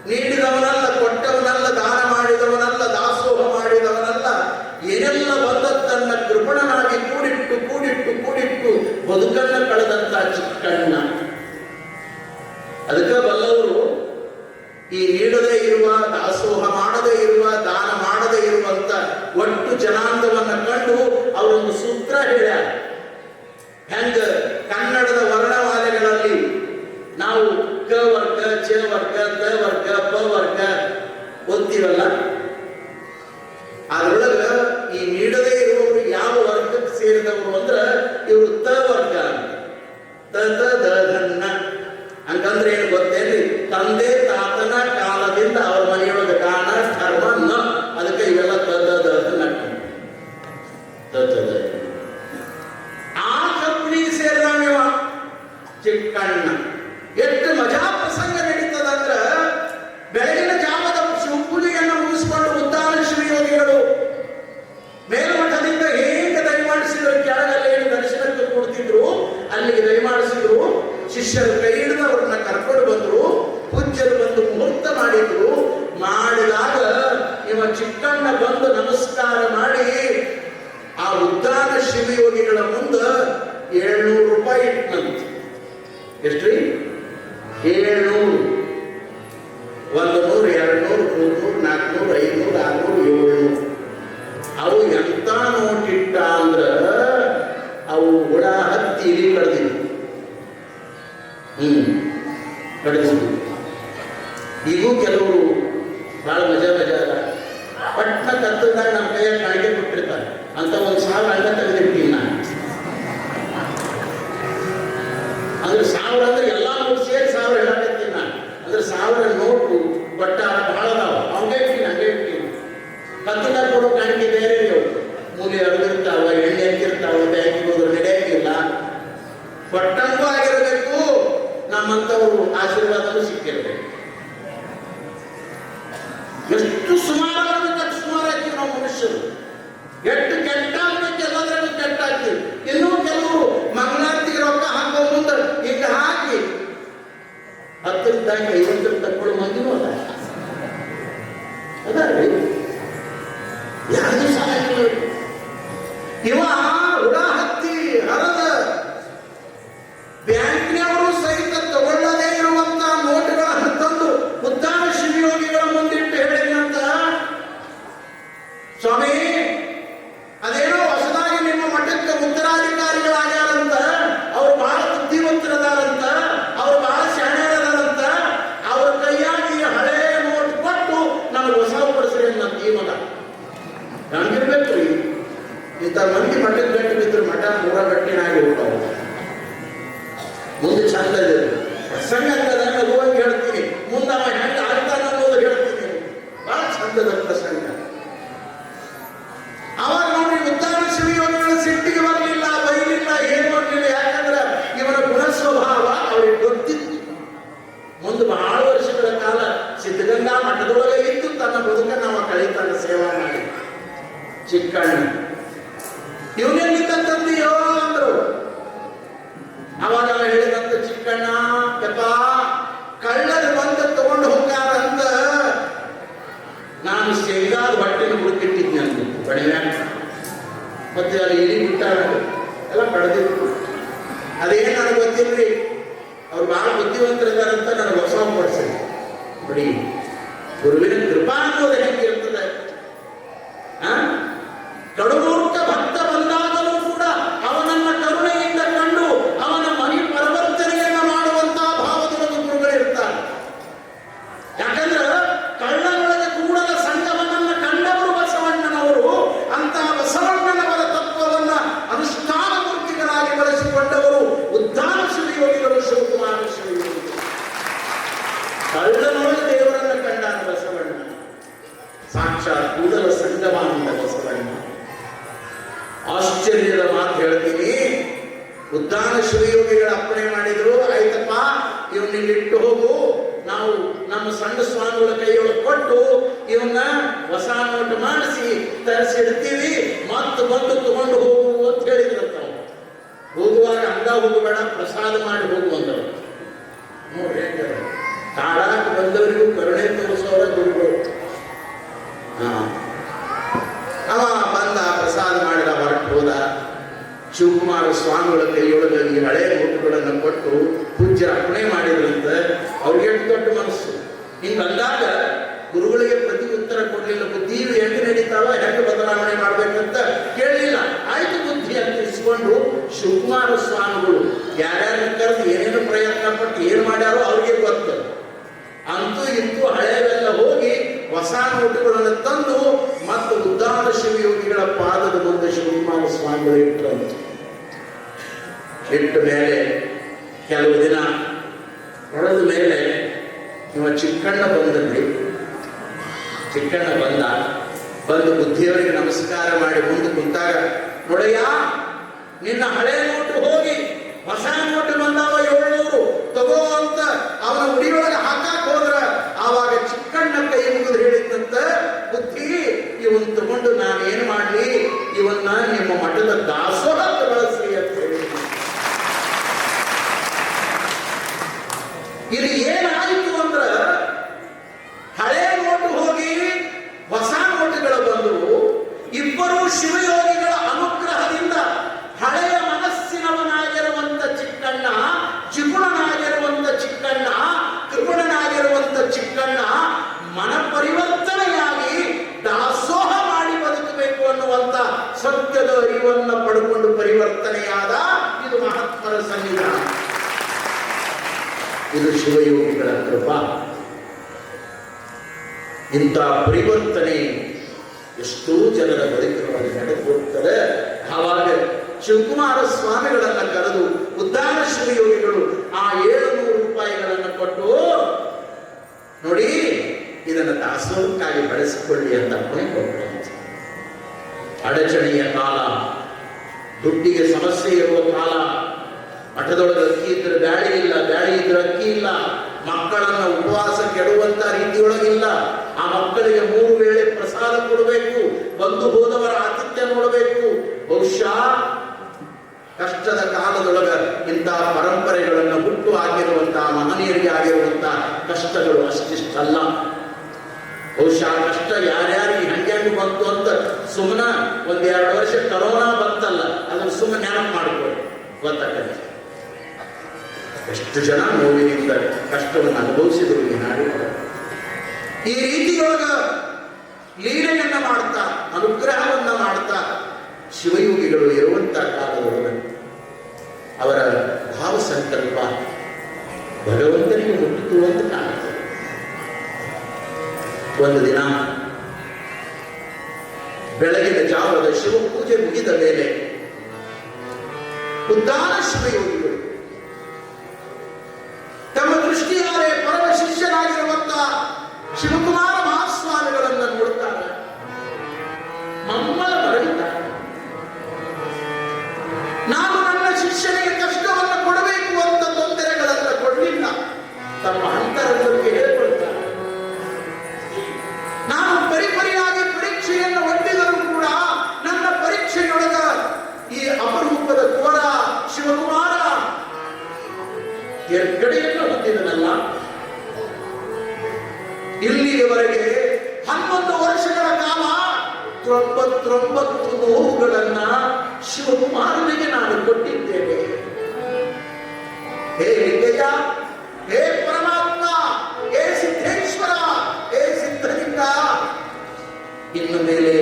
ನೀಡಿದವನಲ್ಲ, ಕೊಟ್ಟವನಲ್ಲ, ದಾನ ಮಾಡಿದವನಲ್ಲ, ದಾಸೋಹ ಮಾಡಿದವನಲ್ಲ, ಏನೆಲ್ಲ ಬಂದದ್ದನ್ನ ಕೃಪಣನಾಗಿ ಕೂಡಿಟ್ಟು ಕೂಡಿಟ್ಟು ಕೂಡಿಟ್ಟು ಬದುಕನ್ನ ಕಳೆದಂತ ಚಿಕ್ಕಣ್ಣ. ಅದಕ್ಕೆ ಬಲ್ಲವರು ಈ ನೀಡದೇ ಇರುವ, ದಾಸೋಹ ಮಾಡದೇ ಇರುವ, ದಾನ ಮಾಡದೇ ಇರುವಂತ ಒಟ್ಟು ಜನಾಂಗವನ್ನ ಕಂಡು ಅವರೊಂದು ಸೂತ್ರ ಹೇಳ್ಯಾರ. ಹೆಂಗ ಕನ್ನಡದ ವರ್ಣಮಾಲೆಗಳಲ್ಲಿ ನಾವು ಕ ವರ್ಗ, ಚ ವರ್ಗ, ತ ವರ್ಗ, ಪ ವರ್ಗ ಓದ್ತೀವಲ್ಲ, ಅದರೊಳಗ ಈ ನೀಡದೇ ಇರುವವರು ಯಾವ ವರ್ಗಕ್ಕೆ ಸೇರಿದವರು ಅಂದ್ರ ಇವರು ತ ವರ್ಗ. ತ ತ ದ ಧನ್ನ ಹಂಗಂದ್ರೆ ಏನು ಗೊತ್ತೇನ್ರಿ? ತಂದೆ ತಾತನ ಕಾಲದಿಂದ ಅವ್ರ ಮನೆಯೊಳಗೆ ದಾನ ಧರ್ಮ ನ, ಅದಕ್ಕೆ ಇವೆಲ್ಲ ತ ತ ದ ಧನ್ನ. ಆ ಕಂಪನಿಗೆ ಸೇರಿದವ ಚಿಕ್ಕಣ್ಣ. ಎಷ್ಟು ಮಜಾ ಪ್ರಸಂಗ ನಡೀತದಂದ್ರ, ಬೆಳಗಿನ ಜಾವದ ಶಿವಪೂಜೆಯನ್ನು ಮುಗಿಸಿಕೊಂಡು ಉದ್ದಾನ ಶ್ರೀಯೋಗಿಗಳು ಮೇಲ್ಮಠದಿಂದ ಹೇಗೆ ದಯಮಾಡಿಸಿದ್ರು, ಕೆಳಗಲ್ಲಿ ಏನು ದರ್ಶನಕ್ಕೆ ಕೊಡ್ತಿದ್ರು ಅಲ್ಲಿಗೆ ದಯಮಾಡಿಸಿದ್ರು. ಶಿಷ್ಯರು ಕೈ ಹಿಡಿದು ಅವ್ರನ್ನ ಕರ್ಕೊಂಡು ಬಂದ್ರು. ಪೂಜ್ಯರು ಬಂದು ಮುಹೂರ್ತ ಮಾಡಿದ್ರು. ಮಾಡಿದಾಗ ಇವ ಚಿಕ್ಕಣ್ಣ ಬಂದು ನಮಸ್ಕಾರ ಮಾಡಿ ಆ ಉದ್ದಾನ ಶಿವಯೋಗಿಗಳ ಮುಂದ 700 ರೂಪಾಯಿ ಇಟ್ಟನಂತೆ. ಎಷ್ಟ್ರಿ? 700. 100, 200, 300, 400, 500, 600, 700. ಅವು ಎಂತ ನೋಟಿಟ್ಟ ಅಂದ್ರ ಅವು ಹುಳ ಹತ್ತಿ ಇಲಿ ಕಡ್ದಿದ್ವು. ಕಡಿಸಿದ್ವು. ಈಗೂ ಕೆಲವರು ಬಹಳ ಮಜಾ ಅದ. ಪಟ್ನ ಕತ್ತದಾಗ ನಮ್ಮ ಕೈಯಾಗ ಕಾಣಿಕೆ ಕೊಟ್ಟಿರ್ತಾರೆ ಅಂತ 1,000 ಹಂಗ ತೆಗೆದಿರ್ತೀನಿ ನಾನು. ಅಂದ್ರೆ 1000 ಅಂದ್ರೆ ಎಲ್ಲಾ ನೋಟ್ ಸೇರಿ 1000 ಹೇಳಕತ್ತೀನಿ ನಾನು. ಅಂದ್ರೆ 1000 ನೋಟು ಬಟ್ಟ ಬಹಳ ಅದಾವ. ಹಂಗೆ ಇರ್ತೀನಿ. ಕತ್ತದಾಗ ಕೊಡೋ ಕಾಣಿಕೆ ಬೇರೆ ಅವು. ಮೂಲೆ ಅಡಗಿರ್ತಾವ, ಎಣ್ಣೆ ಹಾಕಿರ್ತಾವ, ಬ್ಯಾಂಕಿಗೆ ಹೋದ್ರೆ ನಡೆಯಂಗಿಲ್ಲ. ಪಟ್ಟಂಗೂ ಆಗಿರಬೇಕು, ನಮ್ಮಂಥವ್ರು ಆಶೀರ್ವಾದನೂ ಸಿಕ್ಕಿರ್ಬೇಕು. ಎಷ್ಟು ಸುಮಾರಾಗಿ ನಾವು ಮನುಷ್ಯರು. ಎಷ್ಟು ಕೆಟ್ಟ ಆಗ್ಬೇಕು, ಎಲ್ಲದರಲ್ಲೂ ಕೆಟ್ಟ ಆಗ್ತೀವಿ. ಇನ್ನೂ ಕೆಲವರು ಮಂಗಳಾರತಿಗೆ ರೊಕ್ಕ ಹಾಕೋ ಮುಂದೆ ಈಗ ಹಾಕಿ 10 50 ತಕ್ಕೊಳ್ಳೋ ಮಂದಿನೂ ಅದಾರಿ. ಯಾರು ಸಹಾಯ ಇವ ಹುಳ ಹತ್ತಿ ಹರದ ಬ್ಯಾಂಕ್ನವರು ಸಹಿತ ತಗೊಳ್ಳದೇ ಇರುವಂತ ನೋಟುಗಳನ್ನು ತಂದು ಉದ್ದಾನ ಶಿವಯೋಗಿಗಳ ಮುಂದಿಟ್ಟು ಹೇಳಿದಂತ, ಸ್ವಾಮಿ ಅದೇನೋ ಹೊಸದಾಗಿ ನಿಮ್ಮ ಮಠಕ್ಕೆ ಉತ್ತರಾಧಿಕಾರಿಗಳಾಗ್ಯಾರಂತ, ಅವ್ರು ಬಹಳ ಬುದ್ಧಿವಂತರದಾರಂತ, ಅವ್ರು ಬಹಳ ಶಾಣ್ಯರದಾರಂತ, ಅವ್ರ ಕೈಯಾಗಿ ಹಳೆ ನೋಟ್ ಕೊಟ್ಟು ನಮಗೆ ಹೊಸ ಕೊಡಿಸ್ರಿ ಅನ್ನಂತ ಈ ಮಗ. ಹಂಗಿರ್ಬೇಕು ರೀ. ಇಂಥ ಮಂದಿ ಮಠಕ್ಕೆ ಗಂಟು ಬಿದ್ದರು ಮಠ 100 ಗಂಟೆನಾಗಿ ಹೋಗ್ತಾವ. ಮುಂದೆ ಚಂದ ಇದೆ ಪ್ರಸಂಗ ಲಘುವಾಗಿ ಹೇಳ್ತೀನಿ, ಮುಂದೆ ಅವ ಹೆಂಗೆ ಆಗ್ತಾನ ಅನ್ನೋದು ಹೇಳ್ತೀನಿ. ಬಹಳ ಚಂದದ ಪ್ರಸಂಗ. ಅವಾಗ ನೋಡಿ ಉದ್ದಾನ ಶಿವಯೋಗಿಗಳ ಸಿಟ್ಟಿಗೆ ಬರಲಿಲ್ಲ, ಬೈಲಿಲ್ಲ, ಏನು ಮಾಡಲಿಲ್ಲ. ಯಾಕಂದ್ರೆ ಇವನ ಗುಣ ಸ್ವಭಾವ ಅವ್ರಿಗೆ ಗೊತ್ತಿತ್ತು. ಮುಂದೆ ಬಹಳ ವರ್ಷಗಳ ಕಾಲ ಸಿದ್ಧಗಂಗಾ ಮಠದೊಳಗೆ ಇದ್ದು ತನ್ನ ಬದುಕನ್ನು ಅವ ಕಳೀತಾನ ಸೇವಾ ಮಾಡಿ. ಚಿಕ್ಕಣ್ಣ ಇವನೆಲ್ಲಿದ್ದ ತಂದೆಯೋ ಅಂದ್ರು. ಅವಾಗ ಹೇಳಿದಂತ ಚಿಕ್ಕಣ್ಣ, ಯಪ್ಪ ಕಳ್ಳರು ಬಂದು ತಗೊಂಡು ಹೋಗಾರಂತ ನಾನು ಶೇಂಗಾದ ಹೊಟ್ಟಿನ ಹುಡುಕಿಟ್ಟಿದ್ನಿ ಅಂತ ಬಡಿಮ್ಯಾಗ. ಮತ್ತೆ ಅಲ್ಲಿ ಇಲಿ ಬಿಟ್ಟಾರ ಎಲ್ಲ ಪಡೆದಿತ್ತು. ಅದೇನು ನನಗೆ ಗೊತ್ತಿಲ್ರಿ. ಅವ್ರು ಬಹಳ ಬುದ್ಧಿವಂತರಿದ್ದಾರಂತ ನನಗೆ ಹೊಸ ಪಡಿಸಿ ಬಡಿ. ಗುರುವಿನ ಕೃಪಾ ಅನ್ನೋದು ಹೆಂಗಿರ್ತದೆ. ಕಡುಮೂರ್ಖ ಭಕ್ತ ಬಂದಾಗಲೂ ಕೂಡ ಅವನನ್ನ ಕರುಣೆಯಿಂದ ಕಂಡು ಅವನ ಮನೆ ಪರಿವರ್ತನೆಯನ್ನ ಮಾಡುವಂತಹ ಭಾವದೊಳಗೆ ಗುರುಗಳಿರ್ತಾರೆ. ಯಾಕಂದ್ರೆ ಕಳ್ಳನೊಳಗೆ ಕೂಡಲ ಸಂಗಮನನ್ನ ಕಂಡವರು ಬಸವಣ್ಣನವರು. ಅಂತಹ ಬಸವಣ್ಣನವರ ತತ್ವವನ್ನ ಅನುಷ್ಠಾನ ಮೂರ್ತಿಗಳಾಗಿ ಬಳಸಿಕೊಂಡವರು ಉದ್ದಾನ ಶಿವಯೋಗಿಗಳು, ಶಿವಕುಮಾರ ಶಿವಯೋಗಿಗಳು. ಕಳ್ಳನೊಳಗೆ ದೇವರನ್ನ ಕಂಡಾನ ಬಸವಣ್ಣ. ಸಾಕ್ಷಾತ್ ಕೂಡಲ ಸಂಗಮ ಅಂತ ಬಸವಣ್ಣ. ಆಶ್ಚರ್ಯದ ಮಾತು ಹೇಳ್ತೀನಿ. ಉದ್ದಾನ ಶಿವಯೋಗಿಗಳ ಅಪ್ಪಣೆ ಮಾಡಿದ್ರು, ಆಯ್ತಪ್ಪ ಇವನ್ನ ಇಟ್ಟು ಹೋಗು, ನಾವು ನಮ್ಮ ಸಣ್ಣ ಸ್ವಾಮಿಗಳ ಕೈಯೊಳಗೆ ಕೊಟ್ಟು ಇವನ್ನ ಹೊಸ ನೋಟು ಮಾಡಿಸಿ ತರಿಸಿಡ್ತೀವಿ, ಮತ್ತು ಬಂದು ತಗೊಂಡು ಹೋಗು ಅಂತ ಹೇಳಿದ್ರಂತ. ಹೋಗುವಾಗ ಅಂಗ ಹೋಗಬೇಡ, ಪ್ರಸಾದ ಮಾಡಿ ಹೋಗುವಂತವ್ರು ನೋಡ್ರಿ. ಕಾಡಾಕ ಬಂದವರಿಗೂ ಕರುಣೆ ತೋರಿಸೋರ ಗುರುಗಳು. ಅವ ಬಂದ, ಪ್ರಸಾದ ಮಾಡಿದ, ಹೊರಟು ಹೋದ. ಶಿವಕುಮಾರ ಸ್ವಾಮಿಗಳ ಕೈಯೊಳಗೆ ಈ ಹಳೆ ನೋಟುಗಳನ್ನು ಕೊಟ್ಟು ಪೂಜ್ಯರ ಅರ್ಪಣೆ ಮಾಡಿದ್ರಂತೆ. ಅವ್ರಿಗೆ ಎಷ್ಟು ದೊಡ್ಡ ಮನಸ್ಸು. ಹಿಂಗಂದಾಗ ಗುರುಗಳಿಗೆ ಪ್ರತಿ ಉತ್ತರ ಕೊಡ್ಲಿಲ್ಲ. ಬುದ್ಧಿಯು ಹೆಂಗೆ ನಡೀತಾವ, ಹೆಂಗೆ ಬದಲಾವಣೆ ಮಾಡ್ಬೇಕಂತ ಕೇಳಲಿಲ್ಲ. ಆಯ್ತು ಬುದ್ಧಿ ಅಂತ ಇಸ್ಕೊಂಡು ಶಿವಕುಮಾರ ಸ್ವಾಮಿಗಳು ಯಾರ್ಯಾರು ಕರೆದು ಏನೇನು ಪ್ರಯತ್ನ ಪಟ್ಟು ಏನ್ ಮಾಡ್ಯಾರೋ ಅವ್ರಿಗೆ ಗೊತ್ತು. ಅಂತೂ ಇಂತೂ ಹಳೆಯವೆಲ್ಲ ಹೋಗಿ ಹೊಸ ನೋಟುಗಳನ್ನು ತಂದು ಮತ್ತು ಉದ್ದಾನ ಶಿವಯೋಗಿಗಳ ಪಾದದ ಮುಂದೆ ಶಿವಕುಮಾರ ಸ್ವಾಮಿಗಳು ಇಟ್ಟರಂತ. ಇಟ್ಟ ಮೇಲೆ ಕೆಲವು ದಿನ ಕಳೆದ ಮೇಲೆ ಇವ ಚಿಕ್ಕಣ್ಣ ಬಂದಲ್ಲಿ. ಚಿಕ್ಕಣ್ಣ ಬಂದು ಬುದ್ಧಿಯವರಿಗೆ ನಮಸ್ಕಾರ ಮಾಡಿ ಮುಂದೆ ಕುಂತಾಗ, ನೋಡಯ್ಯ ನಿನ್ನ ಹಳೆ ನೋಟು ಹೋಗಿ ಹೊಸ ನೋಟು ಬಂದಾವ 700 ತಗೋ ಅಂತ ಅವನ ಉಡಿಯೊಳಗೆ ಹಾಕಾಕ್ ಹೋದ್ರ, ಆವಾಗ ಚಿಕ್ಕಣ್ಣ ಕೈ ಮುಗಿದು ಹೇಳಿದಂತ, ಬುದ್ಧಿ ಇವನ್ ತಗೊಂಡು ನಾನು ಏನ್ ಮಾಡ್ಲಿ, ಇವನ್ನ ನಿಮ್ಮ ಮಠದ ದಾಸೋಹಕ್ಕೆ ಬಳಸ್ರಿ ಅಂತ ಹೇಳಿ. ಇಲ್ಲಿ ಏನಾಯಿತು ಅಂದ್ರ, ಹಳೆ ನೋಟು ಹೋಗಿ ಹೊಸ ನೋಟುಗಳು ಬಂದವು. ಇಬ್ಬರು ಶಿವಯೋಗಿಗಳ ಅನುಗ್ರಹದಿಂದ ಹಳೆಯ ಮನಸ್ಸಿನವನಾಗಿರುವಂತ ಚಿಕ್ಕಣ್ಣ, ಜಿಗುಣನಾಗಿರುವಂತ ಚಿಕ್ಕಣ್ಣ, ಕೃಪಣನಾಗಿರುವಂತ ಚಿಕ್ಕಣ್ಣ ಮನ ಪರಿವರ್ತನೆಯಾಗಿ ದಾಸೋಹ ಮಾಡಿ ಬದುಕಬೇಕು ಅನ್ನುವಂತ ಸತ್ಯದ ಅರಿವನ್ನ ಪಡ್ಕೊಂಡು ಪರಿವರ್ತನೆಯಾದ. ಇದು ಮಹಾತ್ಮರ ಸನ್ನಿಧಾನ, ಇದು ಶಿವಯೋಗಿಗಳ ಕೃಪಾ. ಇಂಥ ಪರಿವರ್ತನೆ ಎಷ್ಟೋ ಜನರ ಬದುಕಿನೊಳಗೆ ನಡೆದು ಹೋಗ್ತದೆ. ಆವಾಗ ಶಿವಕುಮಾರ ಸ್ವಾಮಿಗಳನ್ನ ಕರೆದು ಉದ್ದಾನ ಶಿವಯೋಗಿಗಳು ಆ 700 ರೂಪಾಯಿಗಳನ್ನು ಕೊಟ್ಟು, ನೋಡಿ ಇದನ್ನು ದಾಸೋಹಕ್ಕಾಗಿ ಬಳಸಿಕೊಳ್ಳಿ ಅಂತ ಕೊಟ್ಟರು. ಅಡಚಣೆಯ ಕಾಲ, ದುಡ್ಡಿಗೆ ಸಮಸ್ಯೆ ಇರುವ ಕಾಲ, ಮಠದೊಳಗೆ ಅಕ್ಕಿ ಇದ್ರೆ ಬ್ಯಾಳಿ ಇಲ್ಲ, ಬ್ಯಾಳಿ ಇದ್ರೆ ಅಕ್ಕಿ ಇಲ್ಲ, ಮಕ್ಕಳನ್ನ ಉಪವಾಸ ಕೆಡುವಂತ ರೀತಿಯೊಳಗಿಲ್ಲ, ಆ ಮಕ್ಕಳಿಗೆ 3 ವೇಳೆ ಪ್ರಸಾದ ಕೊಡಬೇಕು, ಬಂದು ಹೋದವರ ಆತಿಥ್ಯ ನೋಡಬೇಕು. ಬಹುಶಃ ಕಷ್ಟದ ಕಾಲದೊಳಗ ಇಂತಹ ಪರಂಪರೆಗಳನ್ನು ಹುಟ್ಟು ಆಗಿರುವಂತಹ ಮಹನೀಯರಿಗೆ ಆಗಿರುವಂತಹ ಕಷ್ಟಗಳು ಅಷ್ಟಿಷ್ಟಲ್ಲ. ಬಹುಶಃ ಕಷ್ಟ ಯಾರ್ಯಾರಿಗೆ ಹಂಗ್ಯಾಂಗ ಬಂತು ಅಂತ ಸುಮ್ಮನ 1-2 ವರ್ಷ ಕರೋನಾ ಬಂತಲ್ಲ, ಅದನ್ನು ಸುಮ್ಮನೆ ನೆನಪು ಮಾಡಿಕೊಳ್ಳಿ, ಗೊತ್ತಾಗತ್ತೆ ಎಷ್ಟು ಜನ ನೋವಿನಿಂದ ಕಷ್ಟವನ್ನು ಅನುಭವಿಸಿದ್ರು ಈ ನಾಡಿನೊಳಗೆ. ಈ ರೀತಿಯೊಳಗ ಲೀಲೆಯನ್ನ ಮಾಡ್ತಾ, ಅನುಗ್ರಹವನ್ನ ಮಾಡ್ತಾ ಶಿವಯೋಗಿಗಳು ಇರುವಂತಹ ಕಾಲದೊಳಗೆ ಅವರ ಭಾವ ಸಂಕಲ್ಪ ಭಗವಂತನಿಗೆ ಮುಟ್ಟಿತು ಅಂತ ಕಾಣುತ್ತೆ. ಒಂದು ದಿನ ಬೆಳಗಿನ ಜಾವದ ಶಿವ ಪೂಜೆ ಮುಗಿದ ಮೇಲೆ ಉದ್ದಾನ ಶಿವಯೋಗಿಗಳು ತಮ್ಮ ದೃಷ್ಟಿಯಾರೆ ಪರಮ ಶಿಷ್ಯನಾಗಿರುವಂತ ಶಿವಕುಮಾರ ಮಹಾಸ್ವಾಮಿಗಳನ್ನು ನೋಡುತ್ತಾರೆ, ಮಮ್ಮಲ ಮರಳುತ್ತಾರೆ. ನಾನು ನನ್ನ ಶಿಷ್ಯನಿಗೆ ಕಷ್ಟವನ್ನು ಕೊಡಬೇಕು ಅಂತ ತೊಂದರೆಗಳನ್ನು ಕೊಡಲಿಲ್ಲ, ತಮ್ಮ ಅಂತರಂಗಕ್ಕೆ ಹೇಳಿಕೊಳ್ತಾರೆ. ನಾನು ಪರಿಪರಿಯಾಗಿ ಪರೀಕ್ಷೆಯನ್ನು ಒಡ್ಡಿದರೂ ಕೂಡ ನನ್ನ ಪರೀಕ್ಷೆಯೊಳಗ ಈ ಅಪರೂಪದ ಕೋರ ಶಿವಕುಮಾರ ಎರ್ಗಡೆಯನ್ನು ಹೊಂದಿದನಲ್ಲ. ಇಲ್ಲಿಯವರೆಗೆ 11 ವರ್ಷಗಳ ಕಾಲ 99 ನೋವುಗಳನ್ನ ಶಿವಕುಮಾರನಿಗೆ ನಾನು ಕೊಟ್ಟಿದ್ದೇನೆ. ಹೇ ಲಿಂಗಯ್ಯ, ಹೇ ಪರಮಾತ್ಮ, ಹೇ ಸಿದ್ಧೇಶ್ವರ, ಹೇ ಸಿದ್ಧಲಿಂಗ, ಇನ್ನು ಮೇಲೆ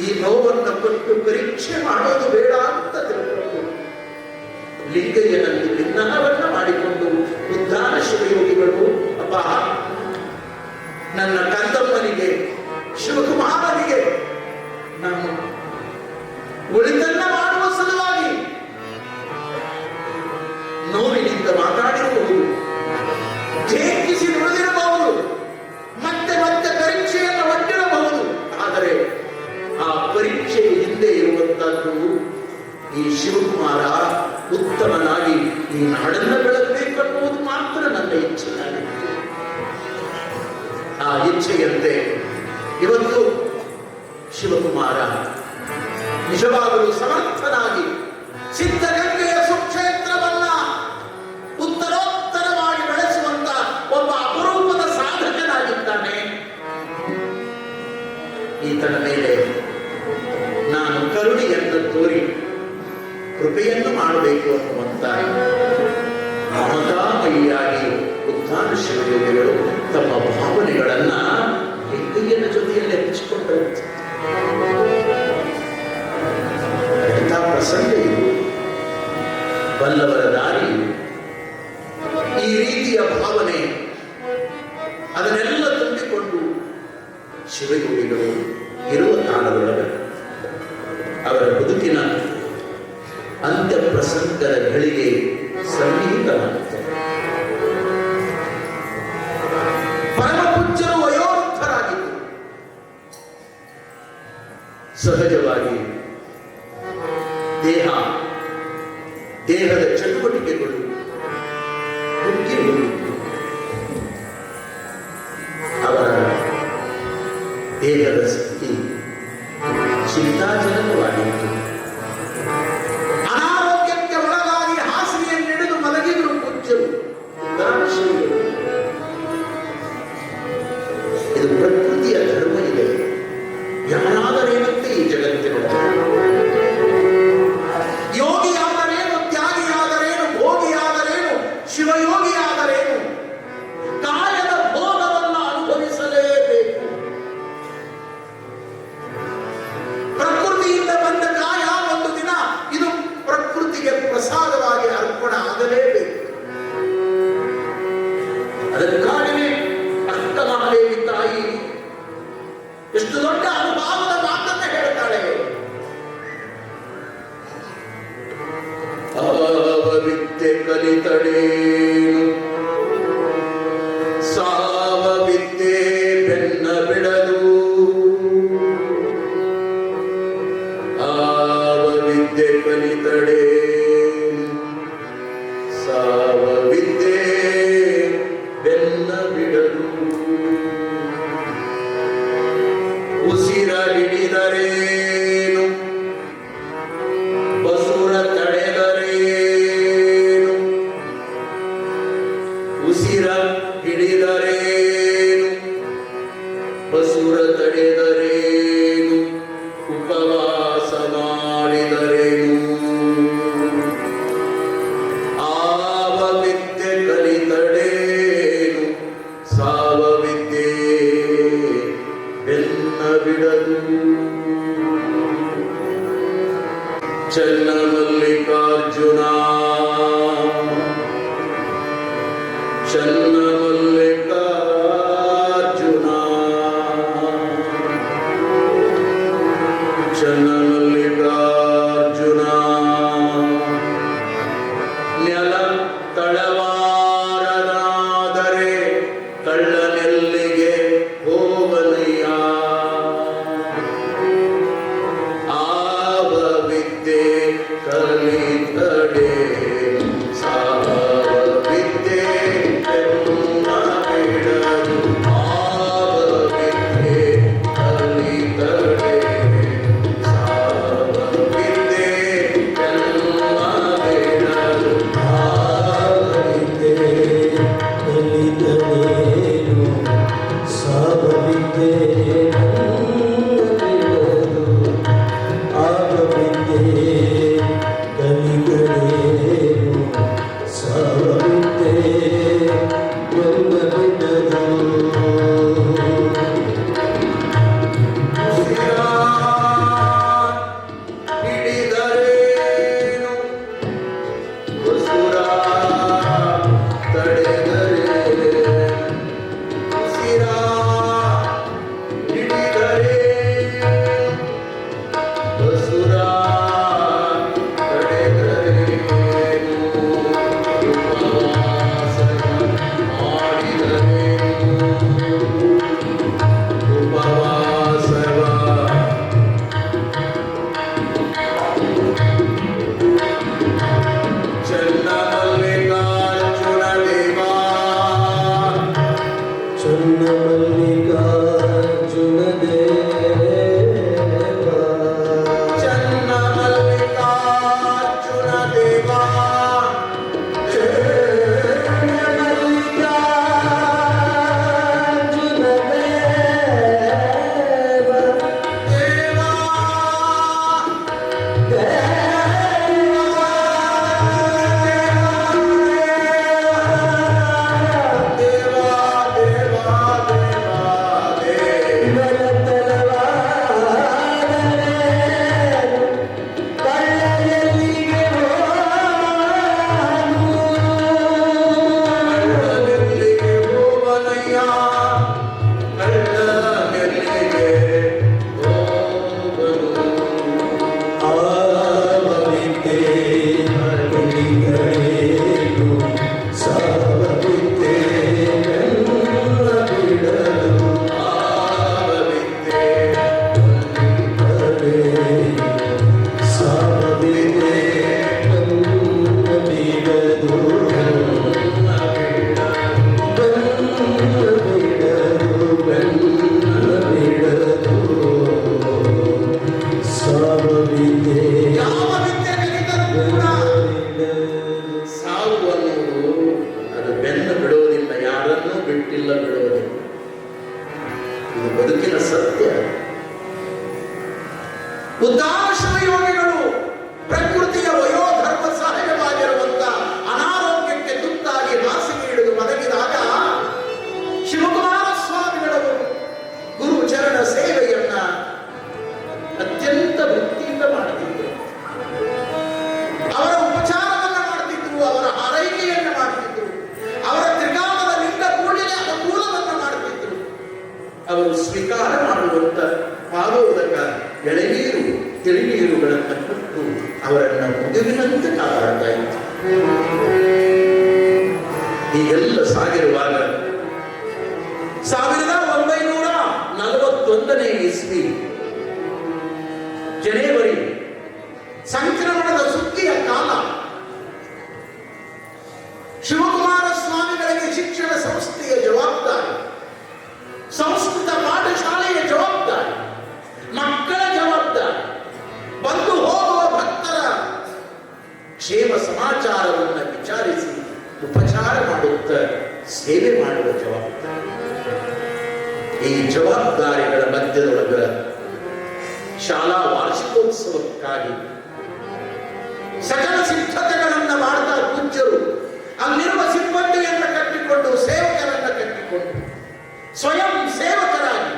ಈ ನೋವನ್ನು ಕೊಟ್ಟು ಪರೀಕ್ಷೆ ಮಾಡೋದು ಬೇಡ ಅಂತ ತಿಳ್ಕೊಂಡು ಲಿಂಗಯ್ಯನಲ್ಲಿ ವಿನ್ನಹವನ್ನ ಮಾಡಿಕೊಂಡು ಉದ್ದಾನ ಶಿವಯೋಗಿಗಳು, ಅಪ್ಪ ನನ್ನ ಕಂದಮ್ಮನಿಗೆ ಶಿವಕುಮಾರನಿಗೆ ನಾನು ಉಳಿದನ್ನ ಮಾಡುವ ಸಲುವಾಗಿ ನೋವಿನಿಂದ ಮಾತಾಡಿರಬಹುದು, ಜೇಕಿಸಿ ನುಡಿದಿರಬಹುದು, ಮತ್ತೆ ಮತ್ತೆ ಪರೀಕ್ಷೆಯನ್ನು ಒಡ್ಡಿರಬಹುದು. ಆದರೆ ಆ ಪರೀಕ್ಷೆಯ ಹಿಂದೆ ಇರುವಂತದ್ದು ಈ ಶಿವಕುಮಾರ ಉತ್ತಮನಾಗಿ ಈ ನಾಡನ್ನು ಬೆಳಗಬೇಕನ್ನುವುದು ಮಾತ್ರ ನನ್ನ ಇಚ್ಛೆಯಾಗಿತ್ತು. ಆ ಇಚ್ಛೆಯಂತೆ ಇವತ್ತು ಶಿವಕುಮಾರ ನಿಜವಾಗಲೂ ಸಮರ್ಥನಾಗಿ ಸಿದ್ಧಗಂಗೆಯ ಸುಕ್ಷೇತ್ರವನ್ನ ಉತ್ತರೋತ್ತರವಾಗಿ ಬೆಳೆಸುವಂತ ಒಬ್ಬ ಅಪರೂಪದ ಸಾಧಕನಾಗಿದ್ದಾನೆ. ಈತನ ಮೇಲೆ ನಾನು ಕರುಣೆಯನ್ನು ತೋರಿ ಕೃಪೆಯನ್ನು ಮಾಡಬೇಕು ಅನ್ನುವಂತ ಮಮತಾಮಯಿಯಾಗಿ ಉದ್ದಾನ ಶಿವಯೋಗಿಗಳು ಮಕ್ಕಳನ್ನ ಹೆಗ್ಗಯ್ಯನ ಜೊತೆಯಲ್ಲಿ ಹಚ್ಚಿಕೊಂಡ್ರು. ಎಂಥ ಪ್ರಸಂಗ ಇದು! ಬಲ್ಲವರ ದಾರಿ ಈ ರೀತಿಯ ಭಾವನೆ ಅದನ್ನೆಲ್ಲ ತುಂಬಿಕೊಂಡು ಶಿವಯೋಗಿಗಳು ಇರುವ ಕಾಲದೊಳಗೆ ಅವರ ಬದುಕಿನ ಅಂತ್ಯ ಪ್ರಸಂಗದ ಗಳಿಗೆ ಸಂಗೀತವಾಗುತ್ತದೆ. ಪರಮ ಪೂಜ್ಯರು ವಯೋವೃದ್ಧರಾಗಿದ್ದು ಸಹಜವಾಗಿ ದೇಹದ ಚಟುವಟಿಕೆಗಳು ಕುಗ್ಗಿ ಹೋಗಿತ್ತು. ಅವರ ದೇಹದ ಸ್ಥಿತಿ ಚಿಂತಾಜನಕವಾಗಿತ್ತು. ಅನಾರೋಗ್ಯಕ್ಕೆ ಒಳಗಾಗಿ ಹಾಸಿಗೆಯನ್ನಿಡಿದು ಮಲಗಿದ್ರು ಪೂಜ್ಯರು. ಇದು ಪ್ರಕೃತಿಯ ಧರ್ಮ ಇದೆ. ಯಾರಾದರೇನಂತೆ ಈ ಜಗತ್ತಿನೊಳಗೆ ಯೋಗಿಯಾದರೇನು, ತ್ಯಾಗಿಯಾದರೇನು, ಭೋಗಿಯಾದರೇನು, ಶಿವಯೋಗಿಯಾದರೇನು, ಕಾಯದ ಭೋಗವನ್ನು ಅನುಭವಿಸಲೇಬೇಕು. ಪ್ರಕೃತಿಯಿಂದ ಬಂದ ಕಾಯ ಒಂದು ದಿನ ಇದು ಪ್ರಕೃತಿಗೆ ಪ್ರಸಾದವಾಗಿ ಅರ್ಪಣ ಆಗಲೇಬೇಕು. ಅದಕ್ಕಾಗಲೇ ಅಷ್ಟಮಹಾದೇವಿ ತಾಯಿ ಎಷ್ಟು ದೊಡ್ಡ ಅನುಭವದ ಮಾತನ್ನ ಹೇಳ್ತಾಳೆ. ವಿದ್ಯೆ ಕಲಿತಡೇನು ಸಾವ ವಿದ್ಯೆ ಬೆನ್ನ ಬಿಡದು, ಆವ ವಿದ್ಯೆ ಕಲಿತಡೇನು ಸಾವ ವಿದ್ಯೆ ಬೆನ್ನ ಬಿಡದು. ಉಸಿರ ಹಿಡಿದರೇನು ಬಸುರ ತಡೆದರೇನು, ಉಸಿರ ಹಿಡಿದರೇನು ಬಸುರ ತಡೆದರೇನು, ಉಪವಾಸ ಮಾಡಿದರೇನು, ಆವ ವಿದ್ಯೆ ಕಲಿತಡೇನು ಸಾವ ವಿದ್ಯೆ ಬೆನ್ನ ಬಿಡದು. ಚನ್ನ ಮಲ್ಲಿಕಾರ್ಜುನ ಚನ್ನ ಮಲ್ಲಿಕಾರ್ಜುನ ಚನ್ನ ಮಲ್ಲಿಕಾರ್ಜುನ ನೆಲ ತಳವಾರನಾದರೆ ಕಳ್ಳನೆಲ್ಲಿಗೆ ಹೋಗಲಯ್ಯ, ಆವ ವಿದ್ಯೆ ಕಲಿತಡೆ ಸಾವ ವಿದ್ಯೆ ಬೆನ್ನ ಬಿಡದು, ಆವ ವಿದ್ಯೆ ಕಲಿತಡೆ ಸಾವ ವಿದ್ಯೆ ಬೆನ್ನ ಬಿಡದು, ಆವ ವಿದ್ಯೆ ಕಲಿತಡೇನು ಸಾವ ವಿದ್ಯೆ ಹಿಡಿದರೇನು ಬಸುರ ತಡೆದರೇನು, ಉಸಿರ ಸ್ವಾಮಿಯ ಕಳ್ಳ ನೆಲೆಗೆ ಹೋಗಲು ಆವರಿತೆ ಹರಿಗಳೇನು ಸಾವರಿತೆ ಬೆನ್ನ ಬಿಡಲು ಆವರಿತೆ ಹರೆ ಸಾವರಿತೆ ಬೆನ್ನ ಬಿಡಲು ಯಾವ ವಿದ್ಯೆ ಕಲಿತರೂ ಕೂಡ ಸಾವು ಅನ್ನೋದು ಅದು ಬೆನ್ನು ಬಿಡುವುದಿಲ್ಲ, ಯಾರನ್ನೂ ಬಿಟ್ಟಿಲ್ಲ, ಬಿಡುವುದಿಲ್ಲ. ಇದು ಬದುಕಿನ ಸತ್ಯ. ಉದ್ದಾಶನ ಯೋಗಿಗಳು ಪ್ರಕೃತಿಯ ವಯೋಧರ್ಮ ಸಹಜವಾಗಿರುವಂತ ಅನಾರೋಗ್ಯಕ್ಕೆ ತುತ್ತಾಗಿ ಹಾಸಿಗೆ ಹಿಡಿದು ಮಲಗಿದಾಗ ಶಿವಕುಮಾರ ಸ್ವಾಮಿಗಳವರು ಗುರು ಚರಣ ಸೇವೆಯನ್ನ ಅತ್ಯಂತ ವೃತ್ತಿಯಿಂದ ಮಾಡ್ತಿದ್ರು. ಅವರ ಉಪಚಾರವನ್ನ ಮಾಡ್ತಿದ್ರು, ಅವರ ಆರೈಕೆಯನ್ನ ಮಾಡ್ತಿದ್ರು, ಅವರ ತ್ರಿಕಾಲದ ಲಿಂಗ ಕೂಡಲೇ ಅನುಕೂಲವನ್ನ ಮಾಡ್ತಿದ್ರು. ಅವರು ಸ್ವೀಕಾರ ಮಾಡುವಂತ ಪಾದೋದಕ ಎಳೆನೀರು ತಿಳಿನೀರುಗಳನ್ನು ಕೊಟ್ಟು ಅವರನ್ನ ಮಗುವಿನಂತೆ ಕಾಪಾಡ್ತಾ ಇತ್ತು. ಹೀಗೆಲ್ಲ ಸಾಗಿರುವಾಗ 1941ನೇ ಇಸ್ವಿ ಜನವರಿ ಸಂಕ್ರಮಣದ ಸುಗ್ಗಿಯ ಕಾಲ. ಶಿವಕುಮಾರ ಸ್ವಾಮಿಗಳಿಗೆ ಶಿಕ್ಷಣ ಸಂಸ್ಥೆಯ ಜವಾಬ್ದಾರಿ, ಸಂಸ್ಕೃತ ಪಾಠಶಾಲೆಯ ಜವಾಬ್ದಾರಿ, ಮಕ್ಕಳ ಜವಾಬ್ದಾರಿ, ಬಂದು ಹೋಗುವ ಭಕ್ತರ ಕ್ಷೇಮ ಸಮಾಚಾರವನ್ನು ವಿಚಾರಿಸಿ ಉಪಚಾರ ಮಾಡುತ್ತ ಸೇವೆ ಮಾಡುವ ಜವಾಬ್ದಾರಿ. ಈ ಜವಾಬ್ದಾರಿಗಳ ಮಧ್ಯದೊಳಗ ಶಾಲಾ ವಾರ್ಷಿಕೋತ್ಸವಕ್ಕಾಗಿ ಸಕಲ ಸಿದ್ಧತೆಗಳನ್ನ ಮಾಡ್ತಾ ಪೂಜ್ಯರು ಅಲ್ಲಿರುವ ಸಿಬ್ಬಂದಿಯನ್ನು ಕಟ್ಟಿಕೊಂಡು, ಸೇವಕರನ್ನ ಕಟ್ಟಿಕೊಂಡು, ಸ್ವಯಂ ಸೇವಕರಾಗಿ